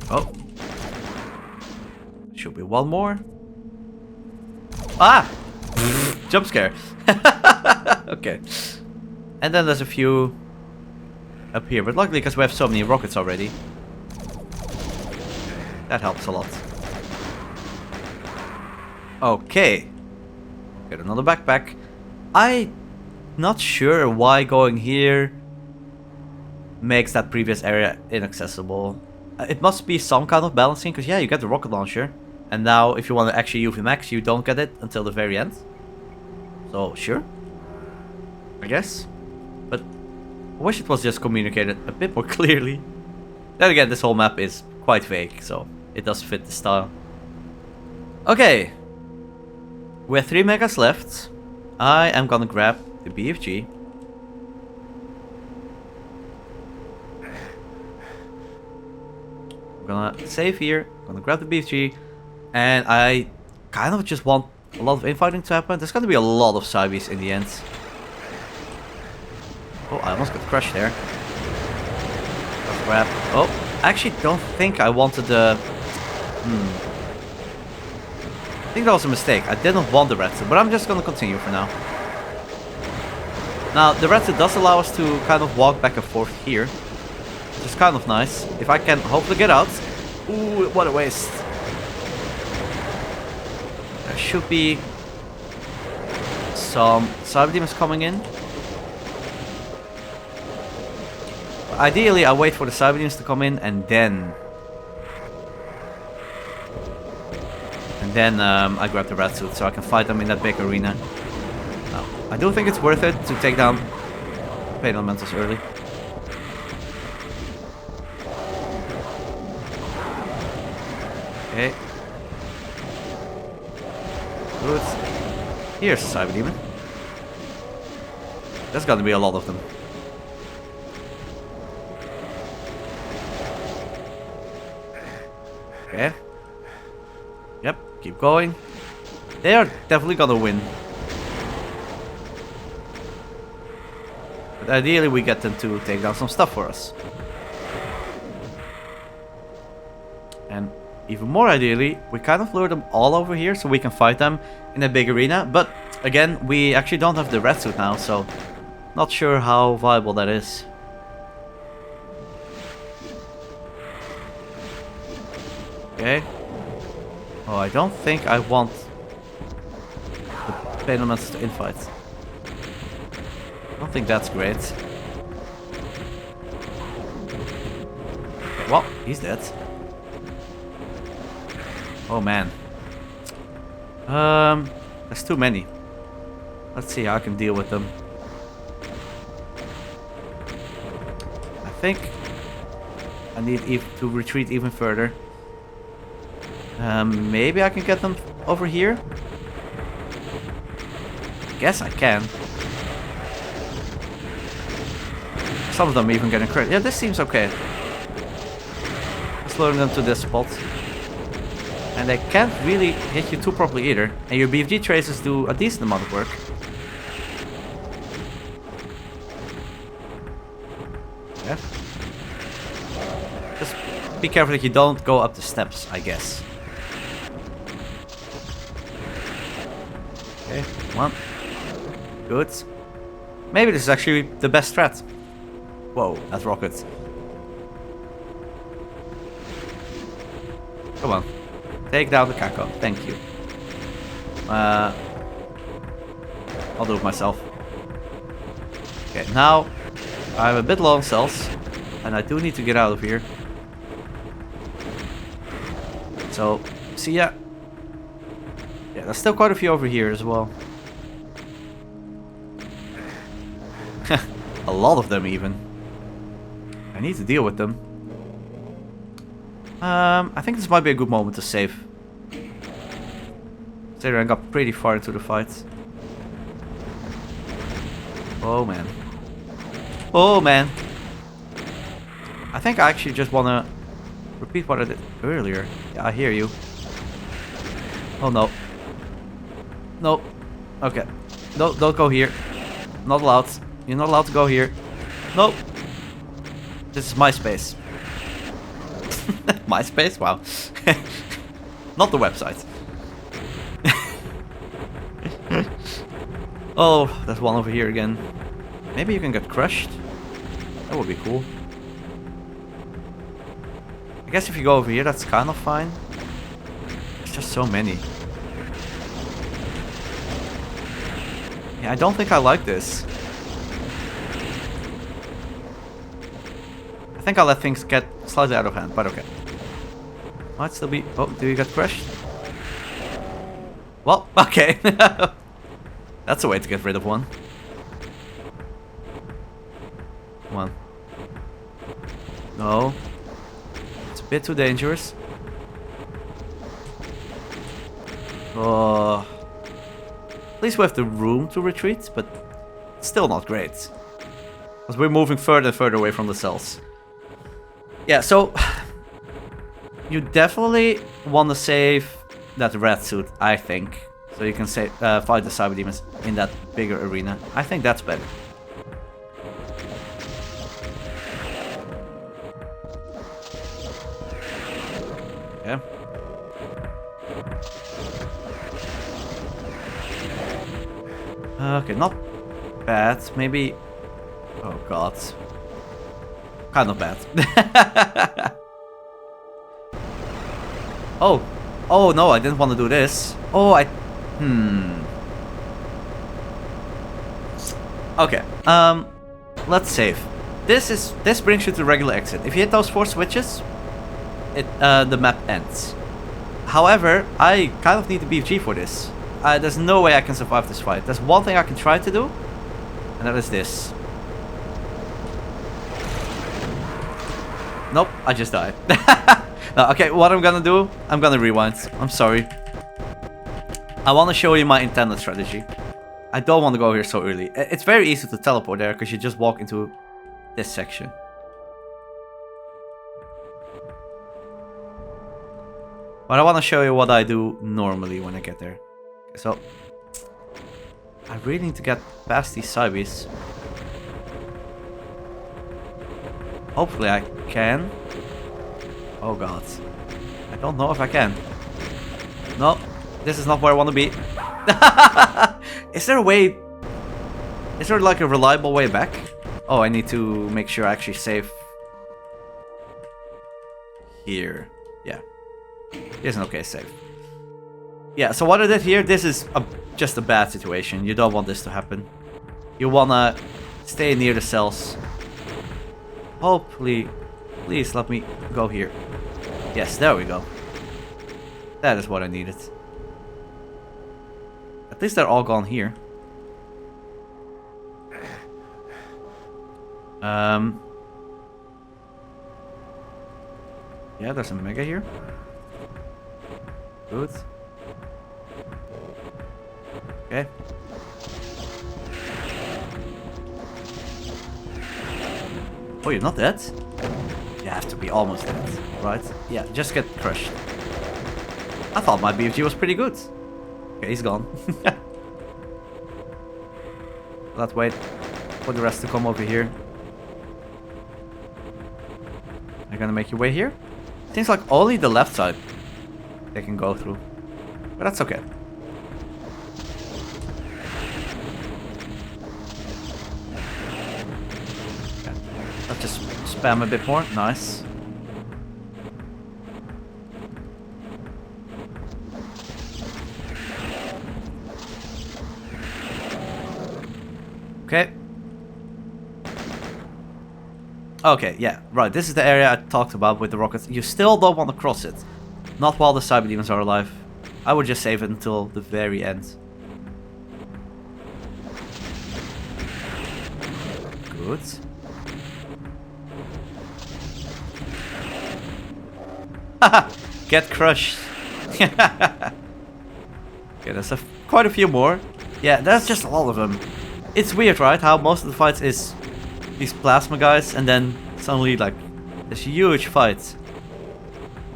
Oh, Should be one more. Ah! Jump scare. Okay. And then there's a few up here, but luckily because we have so many rockets already, that helps a lot. Okay. Get another backpack. I'm not sure why going here makes that previous area inaccessible. It must be some kind of balancing, because yeah, you get the rocket launcher. And now if you want to actually UV max, you don't get it until the very end. So sure, I guess. But I wish it was just communicated a bit more clearly. Then again, this whole map is quite vague, so it does fit the style. Okay. We have 3 megas left. I am gonna grab the BFG. I'm gonna save here. I'm gonna grab the BFG. And I kind of just want a lot of infighting to happen. There's gonna be a lot of Cybes in the end. Oh, I almost got crushed there. Let's grab. Oh, I actually don't think I wanted the... I think that was a mistake. I didn't want the red suit, but I'm just gonna continue for now. Now, the red suit does allow us to kind of walk back and forth here, which is kind of nice. If I can hopefully get out. Ooh, what a waste. There should be some cyber demons coming in. But ideally, I wait for the cyber demons to come in and then I grab the red suit so I can fight them in that big arena. Now, I do think it's worth it to take down pain elementals early. Okay. Good. Here's a cyber demon. There's gonna be a lot of them. Okay. Yep, keep going. They are definitely gonna win. But ideally we get them to take down some stuff for us. And even more ideally, we kind of lure them all over here so we can fight them in a big arena. But again, we actually don't have the red suit now, so not sure how viable that is. Okay. Oh, I don't think I want the pain elementals to infight. I don't think that's great. Okay, well, he's dead. Oh man. There's too many. Let's see how I can deal with them. I think I need to retreat even further. Maybe I can get them over here? Guess I can. Some of them even getting crit. Yeah, this seems okay. Just loading them to this spot. And they can't really hit you too properly either. And your BFG tracers do a decent amount of work. Yeah. Just be careful that you don't go up the steps, I guess. Okay, come on. Good. Maybe this is actually the best strat. Whoa, that's rockets. Come on. Take down the Kako. Thank you. I'll do it myself. Okay, now I'm a bit low on cells. And I do need to get out of here. So, see ya. Yeah, there's still quite a few over here as well. A lot of them even. I need to deal with them. I think this might be a good moment to save. Considering I got pretty far into the fight. Oh man. Oh man. I think I actually just wanna repeat what I did earlier. Yeah, I hear you. Oh no. No. Okay. No, don't go here. Not allowed. You're not allowed to go here. Nope. This is my space. My space? Wow. not the website. Oh, there's one over here again. Maybe you can get crushed. That would be cool. I guess if you go over here, that's kind of fine. There's just so many. Yeah, I don't think I like this. I think I'll let things get slightly out of hand, but okay. Might still be... Oh, do you get crushed? Well, okay. That's a way to get rid of one. Come on. No. It's a bit too dangerous. Oh. At least we have the room to retreat, but it's still not great. Because we're moving further and further away from the cells. Yeah, so... You definitely want to save that red suit, I think. So you can say, fight the cyber demons in that bigger arena. I think that's better. Yeah. Okay, not bad. Maybe... Oh god. Kind of bad. Oh. Oh no, I didn't want to do this. Oh, Okay. Let's save. This brings you to the regular exit. If you hit those 4 switches, the map ends. However, I kind of need the BFG for this. There's no way I can survive this fight. There's one thing I can try to do, and that is this. Nope, I just died. No, okay, what I'm gonna do, I'm gonna rewind. I'm sorry. I want to show you my intended strategy. I don't want to go here so early. It's very easy to teleport there because you just walk into this section. But I want to show you what I do normally when I get there. So, I really need to get past these cybies. Hopefully I can. Oh god. I don't know if I can. No, this is not where I want to be. Is there a way... Is there like a reliable way back? Oh, I need to make sure I actually save... Here. Yeah. Here's an okay save. Yeah, so what I did here, this is just a bad situation. You don't want this to happen. You wanna stay near the cells. Hopefully, please let me go here. Yes, there we go. That is what I needed. At least they're all gone here. Yeah, there's a mega here. Good. Okay. Oh, you're not dead? You have to be almost dead, right? Yeah, just get crushed. I thought my BFG was pretty good. Okay, he's gone. Let's wait for the rest to come over here. Are you gonna make your way here? Seems like only the left side they can go through. But that's okay. Okay. Let's just spam a bit more. Nice. Okay. Okay, yeah, right. This is the area I talked about with the rockets. You still don't want to cross it. Not while the cyber demons are alive. I would just save it until the very end. Good. Haha! Get crushed. Okay, there's quite a few more. Yeah, there's just a lot of them. It's weird, right? How most of the fights is these plasma guys, and then suddenly like this huge fight.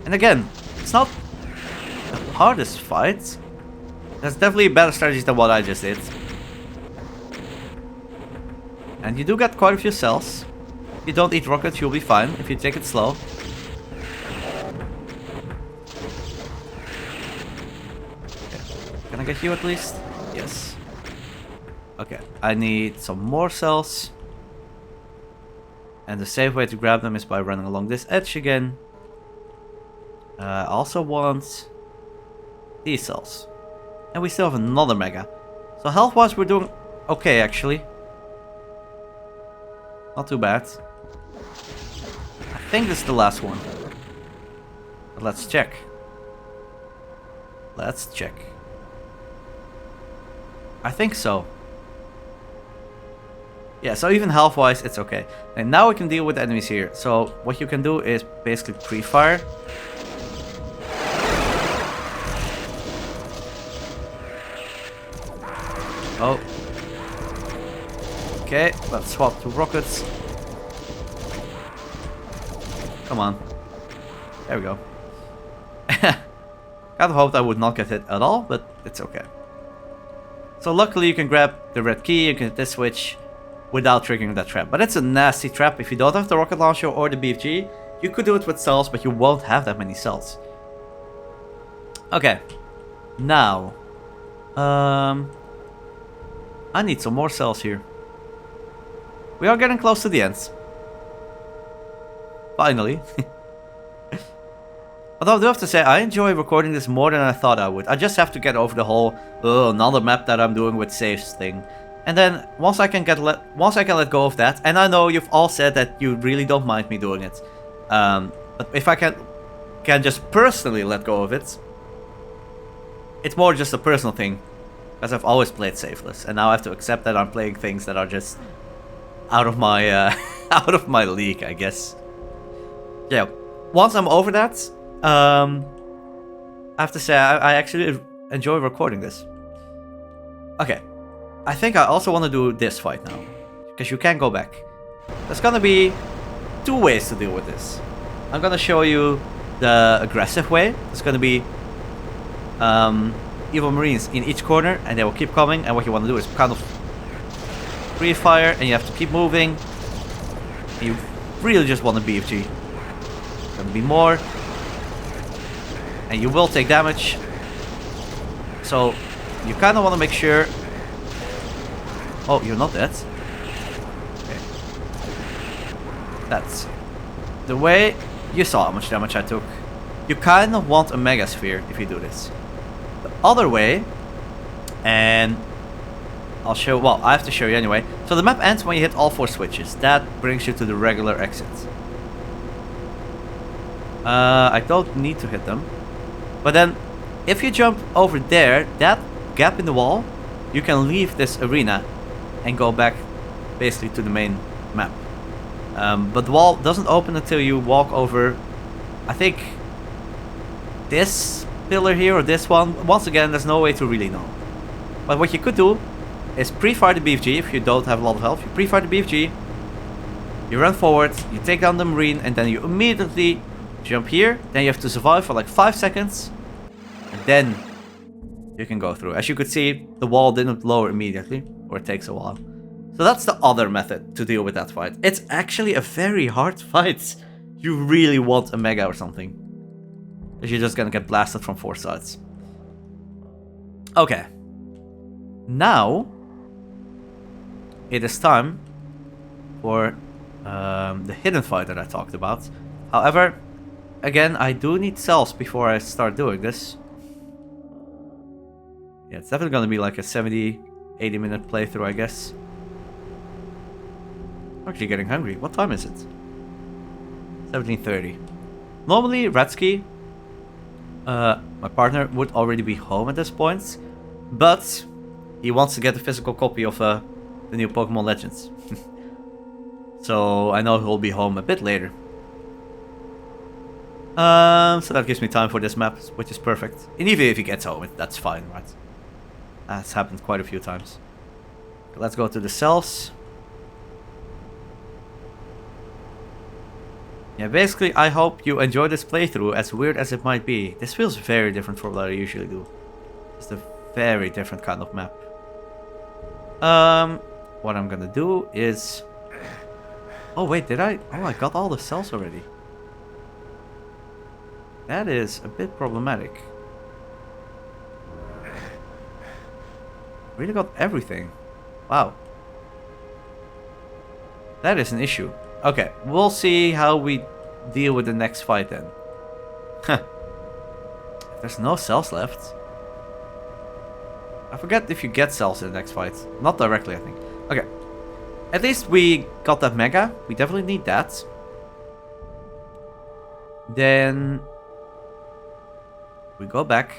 And again, it's not the hardest fight. There's definitely better strategies than what I just did. And you do get quite a few cells. If you don't eat rockets, you'll be fine if you take it slow. Can I get you at least? Yes. Okay, I need some more cells. And the safe way to grab them is by running along this edge again. I also want these cells. And we still have another mega. So health-wise we're doing okay actually. Not too bad. I think this is the last one. But let's check. Let's check. I think so. Yeah, so even health-wise, it's okay. And now we can deal with the enemies here. So what you can do is basically pre-fire. Oh. Okay, let's swap to rockets. Come on. There we go. Kind of hoped I would not get hit at all, but it's okay. So luckily you can grab the red key, you can hit this switch without triggering that trap. But it's a nasty trap. If you don't have the rocket launcher or the BFG, you could do it with cells, but you won't have that many cells. Okay. Now. I need some more cells here. We are getting close to the end. Finally. Although I do have to say, I enjoy recording this more than I thought I would. I just have to get over the whole another map that I'm doing with saves thing. And then once I can let go of that, and I know you've all said that you really don't mind me doing it. But if I can just personally let go of it, it's more just a personal thing. Because I've always played safeless, and now I have to accept that I'm playing things that are just out of my out of my league, I guess. Yeah, once I'm over that, I have to say I actually enjoy recording this. Okay, I think I also want to do this fight now, because you can go back. There's gonna be two ways to deal with this. I'm gonna show you the aggressive way. It's gonna be evil marines in each corner, and they will keep coming, and what you want to do is kind of pre-fire, and you have to keep moving. You really just want a BFG. There's gonna be more, and you will take damage, so you kind of want to make sure. Oh, you're not dead. Okay. That's the way. You saw how much damage I took. You kind of want a mega sphere if you do this. The other way, and I'll show, well, I have to show you anyway. So the map ends when you hit all 4 switches. That brings you to the regular exit. I don't need to hit them. But then, if you jump over there, that gap in the wall, you can leave this arena and go back basically to the main map. But the wall doesn't open until you walk over, I think, this pillar here or this one. Once again, there's no way to really know. But what you could do is pre-fire the BFG if you don't have a lot of health. You pre-fire the BFG, you run forward, you take down the marine, and then you immediately jump here. Then you have to survive for like 5 seconds, and then you can go through. As you could see, the wall didn't lower immediately, or it takes a while. So that's the other method to deal with that fight. It's actually a very hard fight. You really want a mega or something, because you're just gonna get blasted from 4 sides. Okay. Now, it is time for the hidden fight that I talked about. However, again, I do need cells before I start doing this. Yeah, it's definitely gonna be like a 70-80 minute playthrough, I guess. I'm actually getting hungry. What time is it? 17:30. Normally, Ratsky, my partner, would already be home at this point, but he wants to get a physical copy of the new Pokemon Legends. So I know he'll be home a bit later. So that gives me time for this map, which is perfect. And even if he gets home, that's fine, right? That's happened quite a few times. Let's go to the cells. Yeah, basically, I hope you enjoy this playthrough, as weird as it might be. This feels very different from what I usually do. It's a very different kind of map. What I'm gonna do is... Oh wait, did I? Oh, I got all the cells already. That is a bit problematic. Really got everything. Wow. That is an issue. Okay, we'll see how we deal with the next fight then. Huh. There's no cells left. I forget if you get cells in the next fight. Not directly, I think. Okay. At least we got that mega. We definitely need that. Then we go back.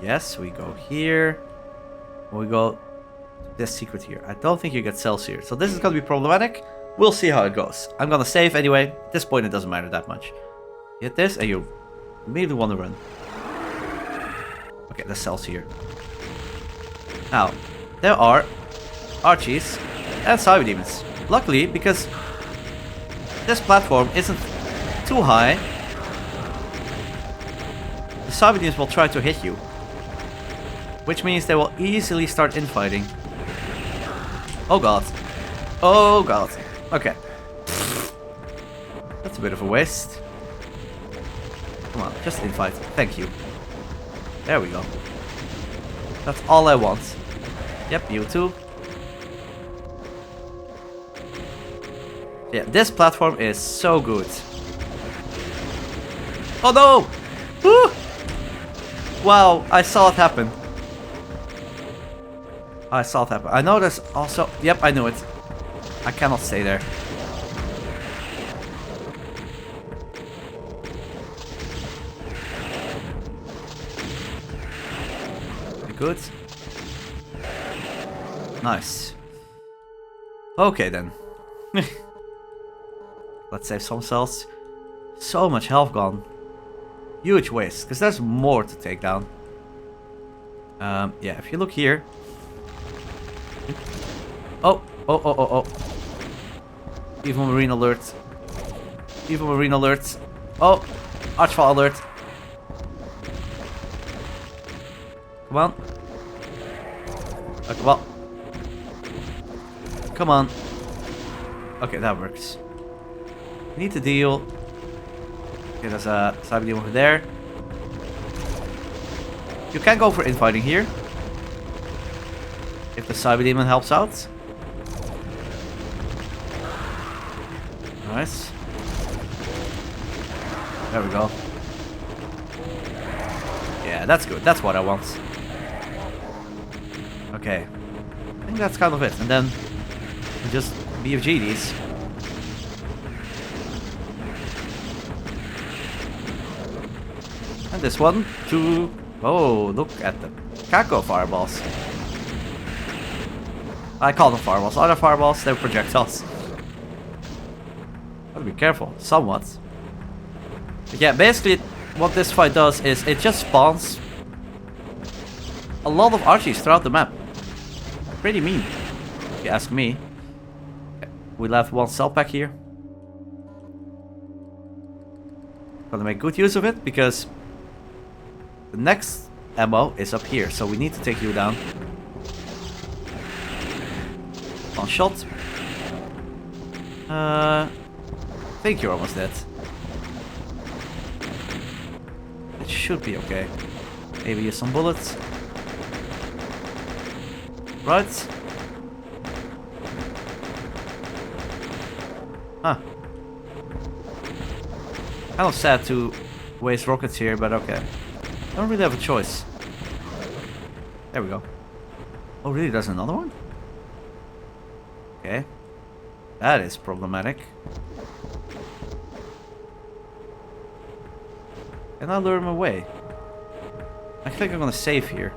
Yes, we go here. We go to this secret here. I don't think you get cells here. So this is going to be problematic. We'll see how it goes. I'm going to save anyway. At this point, it doesn't matter that much. Hit this and you immediately want to run. Okay, there's cells here. Now, there are Archies and Cyber Demons. Luckily, because this platform isn't too high, the Cyber Demons will try to hit you. Which means they will easily start infighting. Oh god. Oh god. Okay. That's a bit of a waste. Come on, just infight. Thank you. There we go. That's all I want. Yep, you too. Yeah, this platform is so good. Oh no! Woo! Wow, I saw it happen. I saw it happen. I know there's also... Yep, I knew it. I cannot stay there. Good. Nice. Okay then. Let's save some cells. So much health gone. Huge waste, because there's more to take down. Yeah, if you look here. Oh. Evil Marine alert. Evil Marine alert. Oh, Archvile alert. Come on. Okay, well. Come on. Okay, that works. We need to deal. Okay, there's a Cyber Demon over there. You can go for infighting here. If the Cyber Demon helps out. Nice. There we go. Yeah, that's good. That's what I want. Okay. I think that's kind of it. And then we just BFG these. And this one to... Oh, look at them. Kako fireballs. I call them fireballs. Other fireballs, they're projectiles. Gotta be careful, somewhat. But yeah, basically what this fight does is it just spawns a lot of Archies throughout the map. Pretty mean, if you ask me. Okay, we left one cell pack here. Gonna make good use of it because the next ammo is up here, so we need to take you down. One shot. I think you're almost dead. It should be okay. Maybe use some bullets. Right. Huh. Kind of sad to waste rockets here, but okay. Don't really have a choice. There we go. Oh, really? There's another one? Okay. That is problematic. Can I lure him away? I think I'm gonna save here.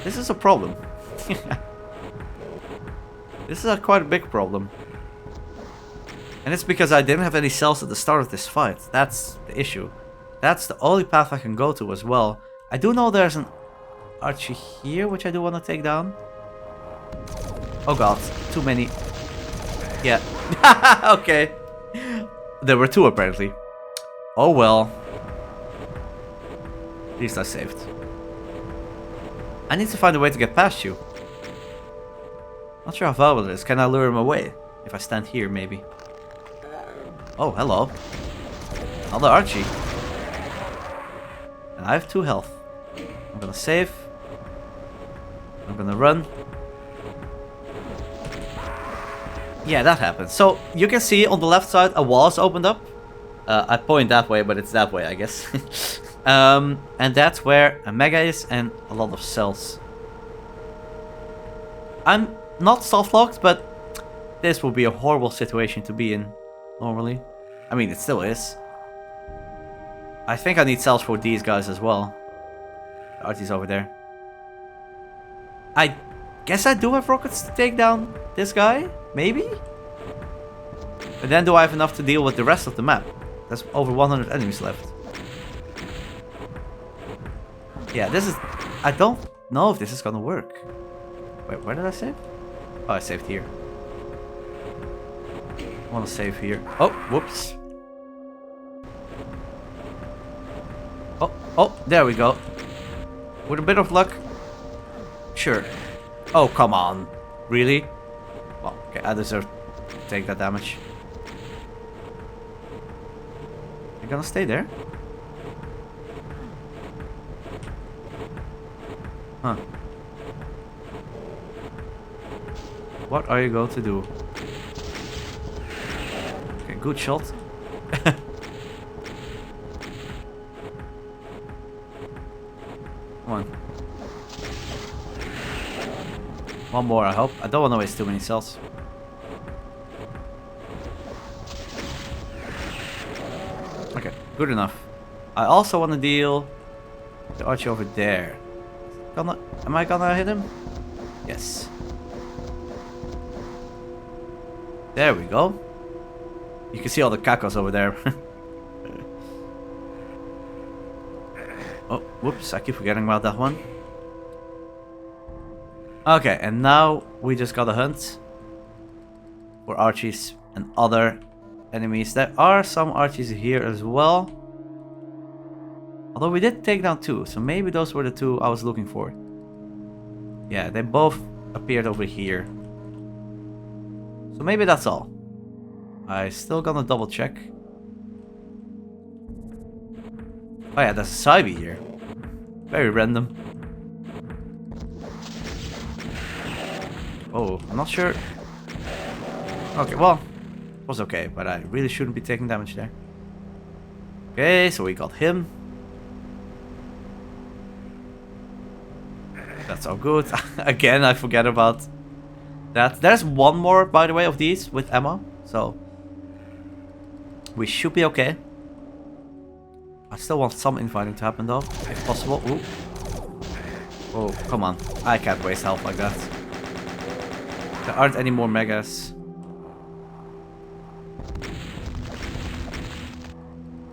This is a problem. This is quite a big problem. And it's because I didn't have any cells at the start of this fight. That's the issue. That's the only path I can go to as well. I do know there's an Archie here, which I do want to take down. Oh god, too many. Yeah. Okay. There were two apparently. Oh well. At least I saved. I need to find a way to get past you. Not sure how valuable it is. Can I lure him away? If I stand here, maybe. Oh, hello. Another Archie. I have 2 health. I'm gonna save. I'm gonna run. Yeah, that happened. So you can see on the left side a wall is opened up. I point that way, but it's that way, I guess. And that's where a mega is and a lot of cells. I'm not soft locked, but this will be a horrible situation to be in normally. I mean, it still is. I think I need cells for these guys as well. Artie's over there. I guess I do have rockets to take down this guy, maybe? But then do I have enough to deal with the rest of the map? There's over 100 enemies left. Yeah, this is... I don't know if this is gonna work. Wait, where did I save? Oh, I saved here. I want to save here. Oh, whoops. Oh, there we go. With a bit of luck. Sure. Oh, come on. Really? Well, okay, I deserve to take that damage. You gonna stay there? Huh. What are you going to do? Okay, good shot. Come on. One more, I hope. I don't want to waste too many cells. Okay, good enough. I also want to deal the Archie over there. Am I gonna hit him? Yes. There we go. You can see all the cacos over there. Oh, whoops, I keep forgetting about that one. Okay, and now we just gotta hunt for Archies and other enemies. There are some Archies here as well. Although we did take down 2, so maybe those were the 2 I was looking for. Yeah, they both appeared over here. So maybe that's all. I still gonna double check. Oh yeah, there's a Cybe here. Very random. Oh, I'm not sure. Okay, well, it was okay, but I really shouldn't be taking damage there. Okay, so we got him. That's all good. Again, I forget about that. There's one more, by the way, of these with ammo, so we should be okay. I still want some infighting to happen though, if possible. Ooh. Oh, come on. I can't waste health like that. There aren't any more megas.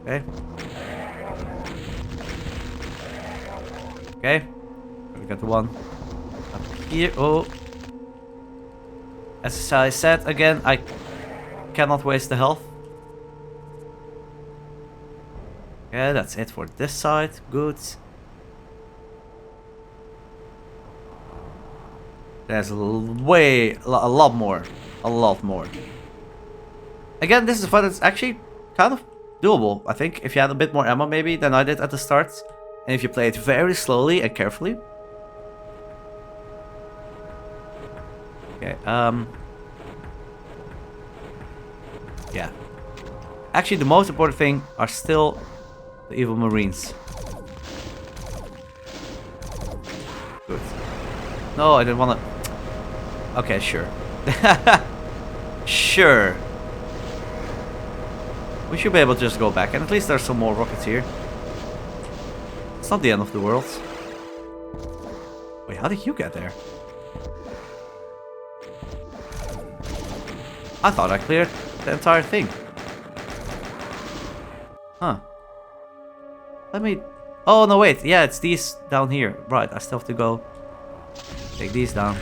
Okay. Okay. We got the one up here. Oh. As I said, again, I cannot waste the health. Yeah, that's it for this side. Good. There's a lot more. A lot more. Again, this is a fight that's actually kind of doable, I think. If you had a bit more ammo maybe than I did at the start. And if you play it very slowly and carefully. Okay, yeah. Actually, the most important thing are still the evil Marines. Good. No, I didn't want to... Okay, sure. Sure. We should be able to just go back, and at least there's some more rockets here. It's not the end of the world. Wait, how did you get there? I thought I cleared the entire thing. Huh. Let me... Oh, no, wait. Yeah, it's these down here. Right, I still have to go take these down.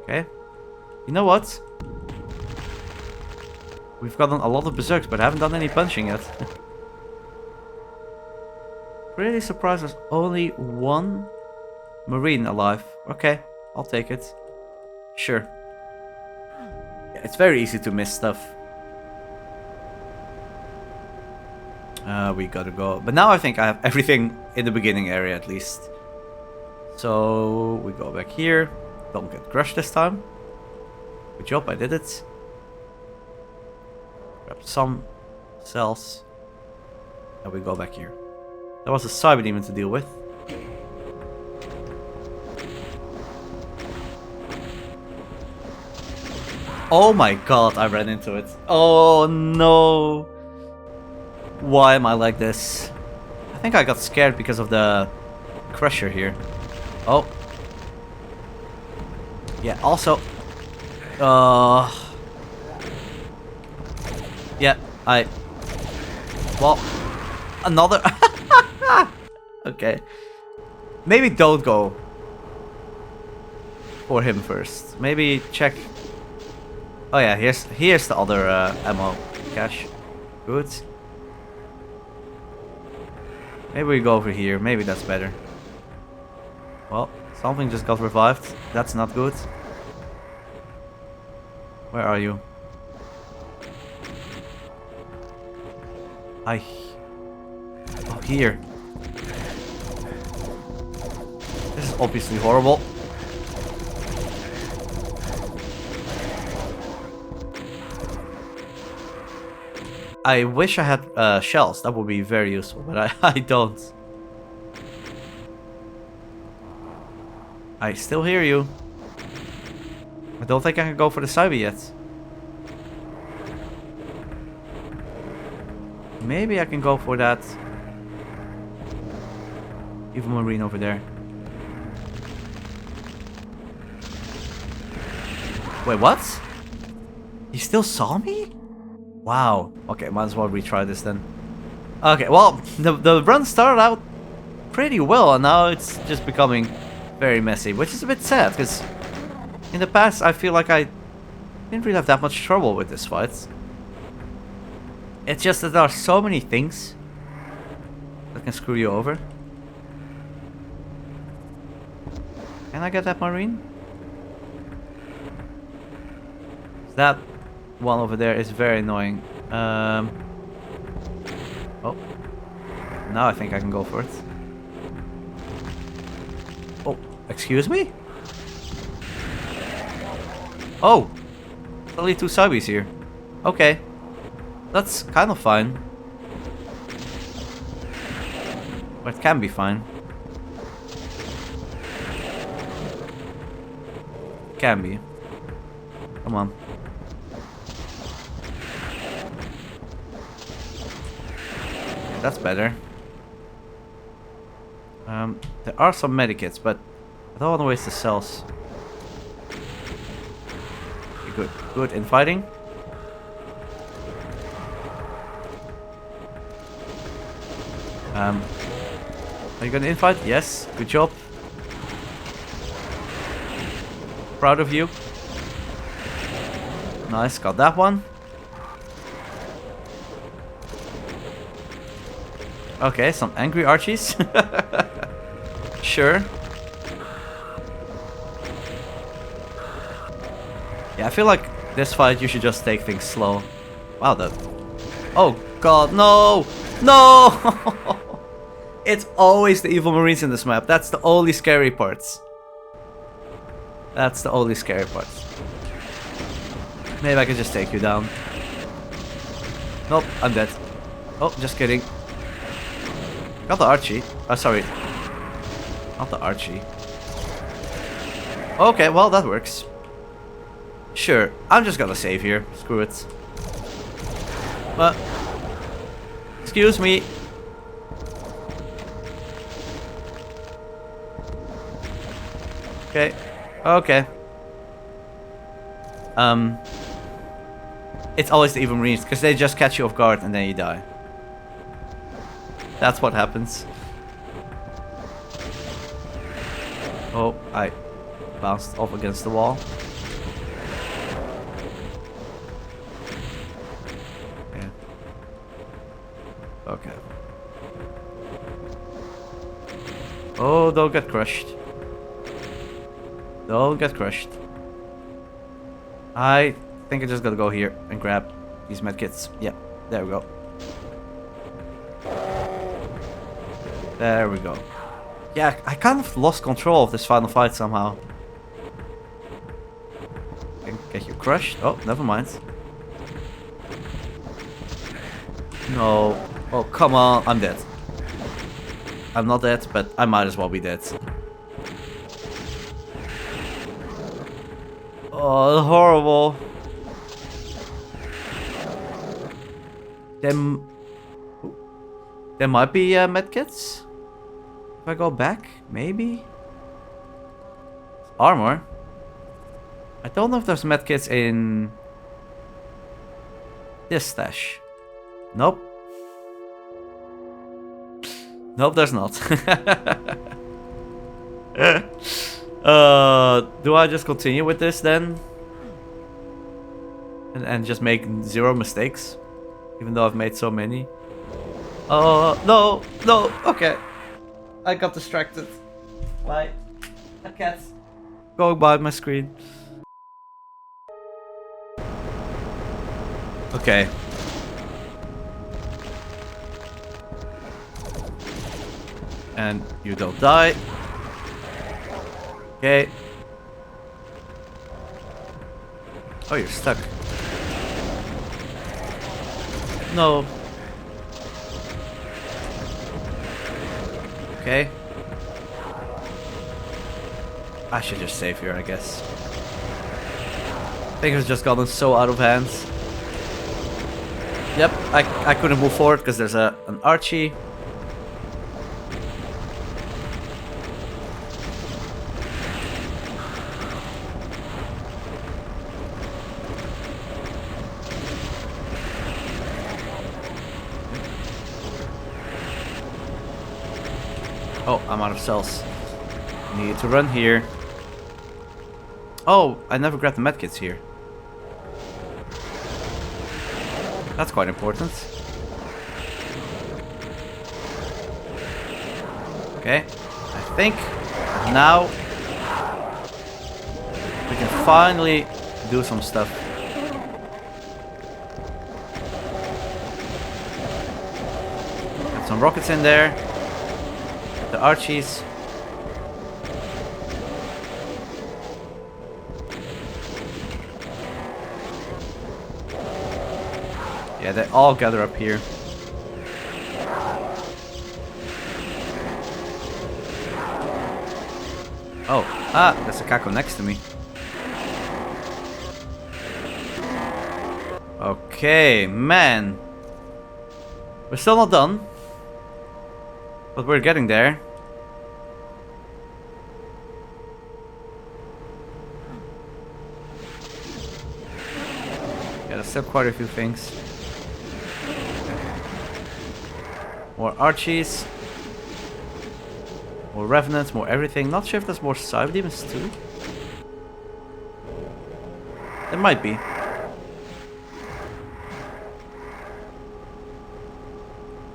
Okay. You know what? We've gotten a lot of berserks, but haven't done any punching yet. Really surprised there's only one Marine alive. Okay, I'll take it. Sure. Yeah, it's very easy to miss stuff. We gotta go. But now I think I have everything in the beginning area at least. So we go back here. Don't get crushed this time. Good job, I did it. Grab some cells. And we go back here. There was a cyber demon to deal with. Oh my god, I ran into it. Oh no. Why am I like this? I think I got scared because of the crusher here. Oh. Yeah, also. Yeah, well, another. Okay. Maybe don't go for him first. Maybe check. Oh yeah, here's the other ammo cache. Good. Maybe we go over here. Maybe that's better. Well, something just got revived. That's not good. Where are you? Oh, here. This is obviously horrible. I wish I had shells. That would be very useful, but I don't. I still hear you. I don't think I can go for the cyber yet. Maybe I can go for that Evil Marine over there. Wait, what? He still saw me? Wow. Okay, might as well retry this then. Okay, well, the run started out pretty well, and now it's just becoming very messy, which is a bit sad, because in the past I feel like I didn't really have that much trouble with this fight. It's just that there are so many things that can screw you over. Can I get that Marine? That one over there is very annoying. Oh, now I think I can go for it. Oh, excuse me? Oh, only 2 subbies here. Okay, that's kind of fine. Or it can be fine. Can be. Come on. That's better. There are some medikits, but I don't want to waste the cells. Okay, good. Good in fighting. Are you gonna infight? Yes. Good job. Proud of you. Nice, got that one. Okay, some angry Archies. Sure. Yeah, I feel like this fight you should just take things slow. Wow, that. Oh god, no! No! It's always the evil Marines in this map. That's the only scary parts. That's the only scary parts. Maybe I can just take you down. Nope, I'm dead. Oh, just kidding. Got the Archie. Oh, sorry. Not the Archie. Okay, well, that works. Sure, I'm just gonna save here. Screw it. But... excuse me. Okay. Okay. It's always the evil Marines, because they just catch you off guard and then you die. That's what happens. Oh, I bounced off against the wall. Yeah. Okay. Oh, don't get crushed. Don't get crushed. I think I just gotta go here and grab these medkits. Yeah, there we go. There we go. Yeah, I kind of lost control of this final fight somehow. I can get you crushed. Oh, never mind. No. Oh, come on. I'm dead. I'm not dead, but I might as well be dead. Oh, horrible. There might be medkits. If I go back, maybe? Armor? I don't know if there's medkits in this stash. Nope. Nope, there's not. Do I just continue with this then? And just make 0 mistakes? Even though I've made so many? No, no, okay. I got distracted by a cat going by my screen. Okay. And you don't die. Okay. Oh, you're stuck. No. Okay. I should just save here, I guess. Things have just gotten so out of hand. Yep, I couldn't move forward because there's an Archie. Oh, I'm out of cells. Need to run here. Oh, I never grabbed the medkits here. That's quite important. Okay, I think now we can finally do some stuff. Got some rockets in there. Got the Archies. Yeah, they all gather up here. Oh, there's a Kako next to me. Okay, man. We're still not done. But we're getting there. Yeah, there's still quite a few things. More Archies. More Revenants, more everything. Not sure if there's more Cyber Demons too. There might be.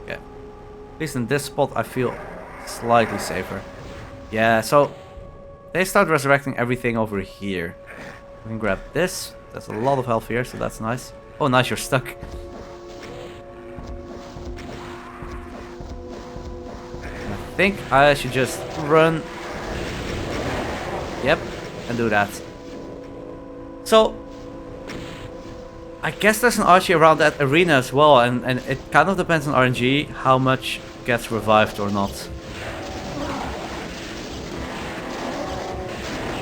Okay. At least in this spot I feel slightly safer. Yeah, so they start resurrecting everything over here. We can grab this. There's a lot of health here, so that's nice. Oh, nice, you're stuck. I think I should just run. Yep, and do that. So I guess there's an Archie around that arena as well, and it kind of depends on RNG how much gets revived or not.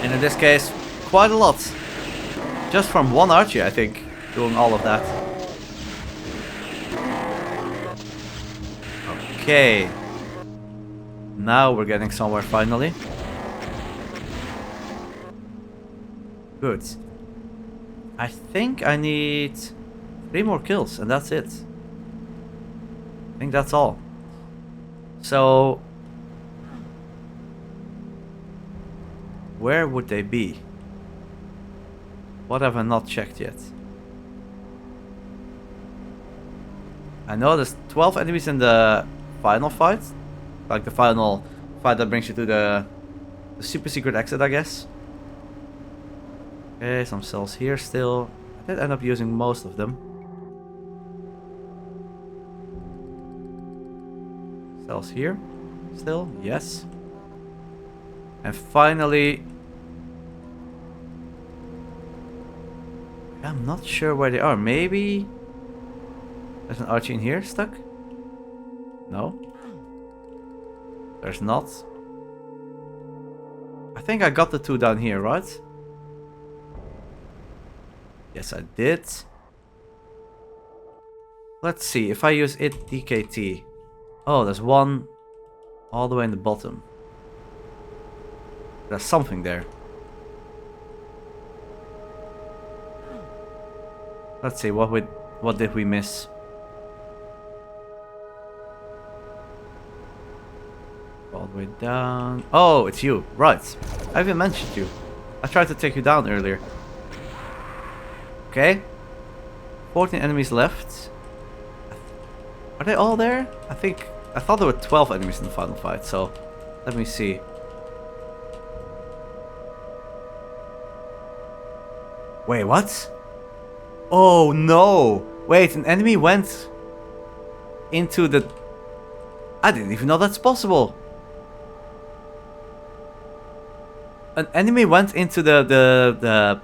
And in this case, quite a lot. Just from one Archie, I think, doing all of that. Okay. Now we're getting somewhere finally. Good. I think I need 3 more kills and that's it. I think that's all. So where would they be? What have I not checked yet? I know there's 12 enemies in the final fight. Like the final fight that brings you to the super secret exit, I guess. Okay, some cells here still. I did end up using most of them. Cells here. still? Yes. And finally... I'm not sure where they are. Maybe... There's an archer in here stuck? No. There's not. I think I got the two down here, right? Yes, I did. Let's see, if I use it DKT. Oh, there's one all the way in the bottom. There's something there. Let's see, what did we miss? All the way down. Oh, it's you. Right. I even mentioned you. I tried to take you down earlier. Okay. 14 enemies left. Are they all there? I thought there were 12 enemies in the final fight, so let me see. Wait, what? Oh no! Wait, an enemy went into the... I didn't even know that's possible. An enemy went into the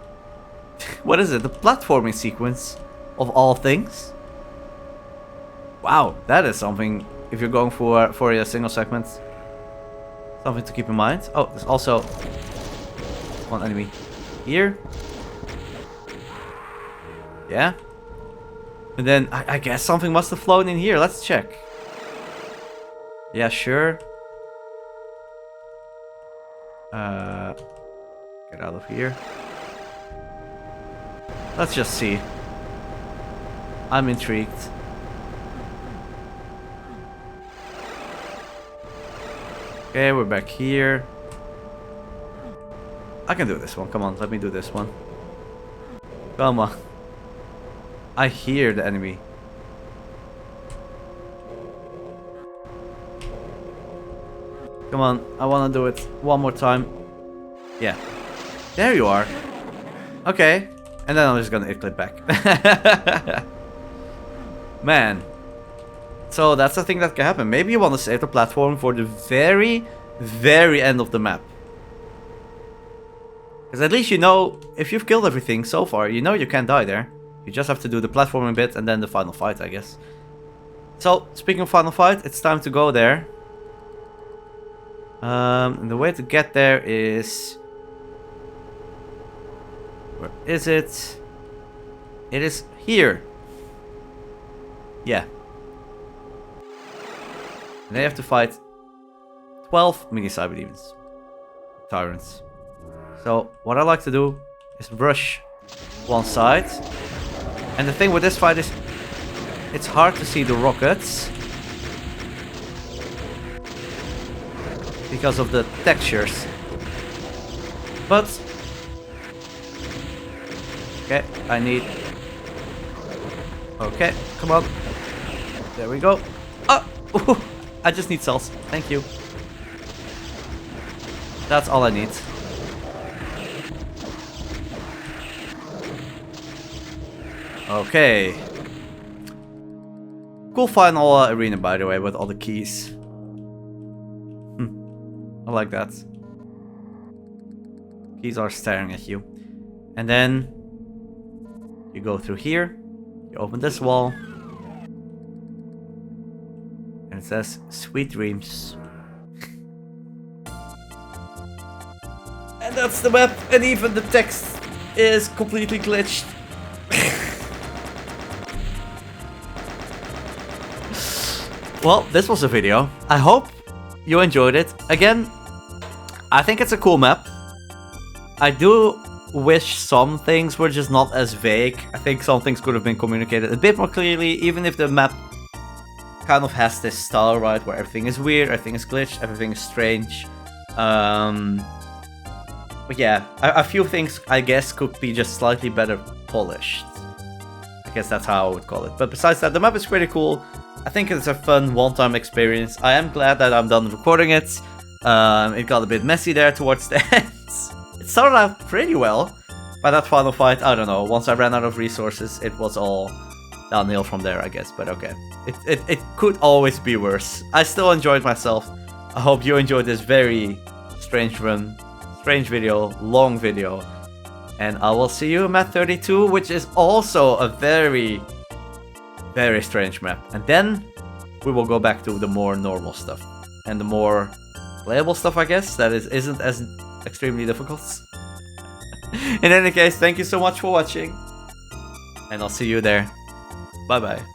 what is it? The platforming sequence of all things. Wow, that is something. If you're going for a single segment, something to keep in mind. Oh, there's also one enemy here. Yeah. And then I guess something must have flown in here. Let's check. Yeah, sure. Get out of here. Let's just see. I'm intrigued. Okay, we're back here. I can do this one. Come on, let me do this one. Come on. I hear the enemy. Come on, I want to do it one more time. Yeah. There you are. Okay. And then I'm just gonna click back. Man. So that's the thing that can happen. Maybe you want to save the platform for the very, very end of the map. Because at least you know, if you've killed everything so far, you know you can't die there. You just have to do the platforming bit and then the final fight, I guess. So, speaking of final fight, it's time to go there. And the way to get there is... Where is it? It is here. Yeah. And they have to fight 12 mini cyber demons. Tyrants. So, what I like to do is rush one side. And the thing with this fight is it's hard to see the rockets because of the textures. But okay, I need... Okay, come on. There we go. Oh! Ooh, I just need cells. Thank you. That's all I need. Okay. Cool final arena, by the way, with all the keys. I like that. Keys are staring at you. And then you go through here. You open this wall. And it says, "Sweet dreams." And that's the map. And even the text is completely glitched. Well, this was a video. I hope you enjoyed it. Again, I think it's a cool map. I do wish some things were just not as vague. I think some things could have been communicated a bit more clearly, even if the map kind of has this style, right, where everything is weird, everything is glitched, everything is strange. But yeah, a few things, I guess, could be just slightly better polished. I guess that's how I would call it. But besides that, the map is pretty cool. I think it's a fun one-time experience. I am glad that I'm done recording it. It got a bit messy there towards the end. It started out pretty well. By that final fight, I don't know. Once I ran out of resources, it was all downhill from there, I guess. But okay. It could always be worse. I still enjoyed myself. I hope you enjoyed this very strange video, long video. And I will see you in map 32, which is also a very, very strange map. And then we will go back to the more normal stuff. And the more playable stuff, I guess, that isn't as extremely difficult. In any case, thank you so much for watching. And I'll see you there. Bye bye.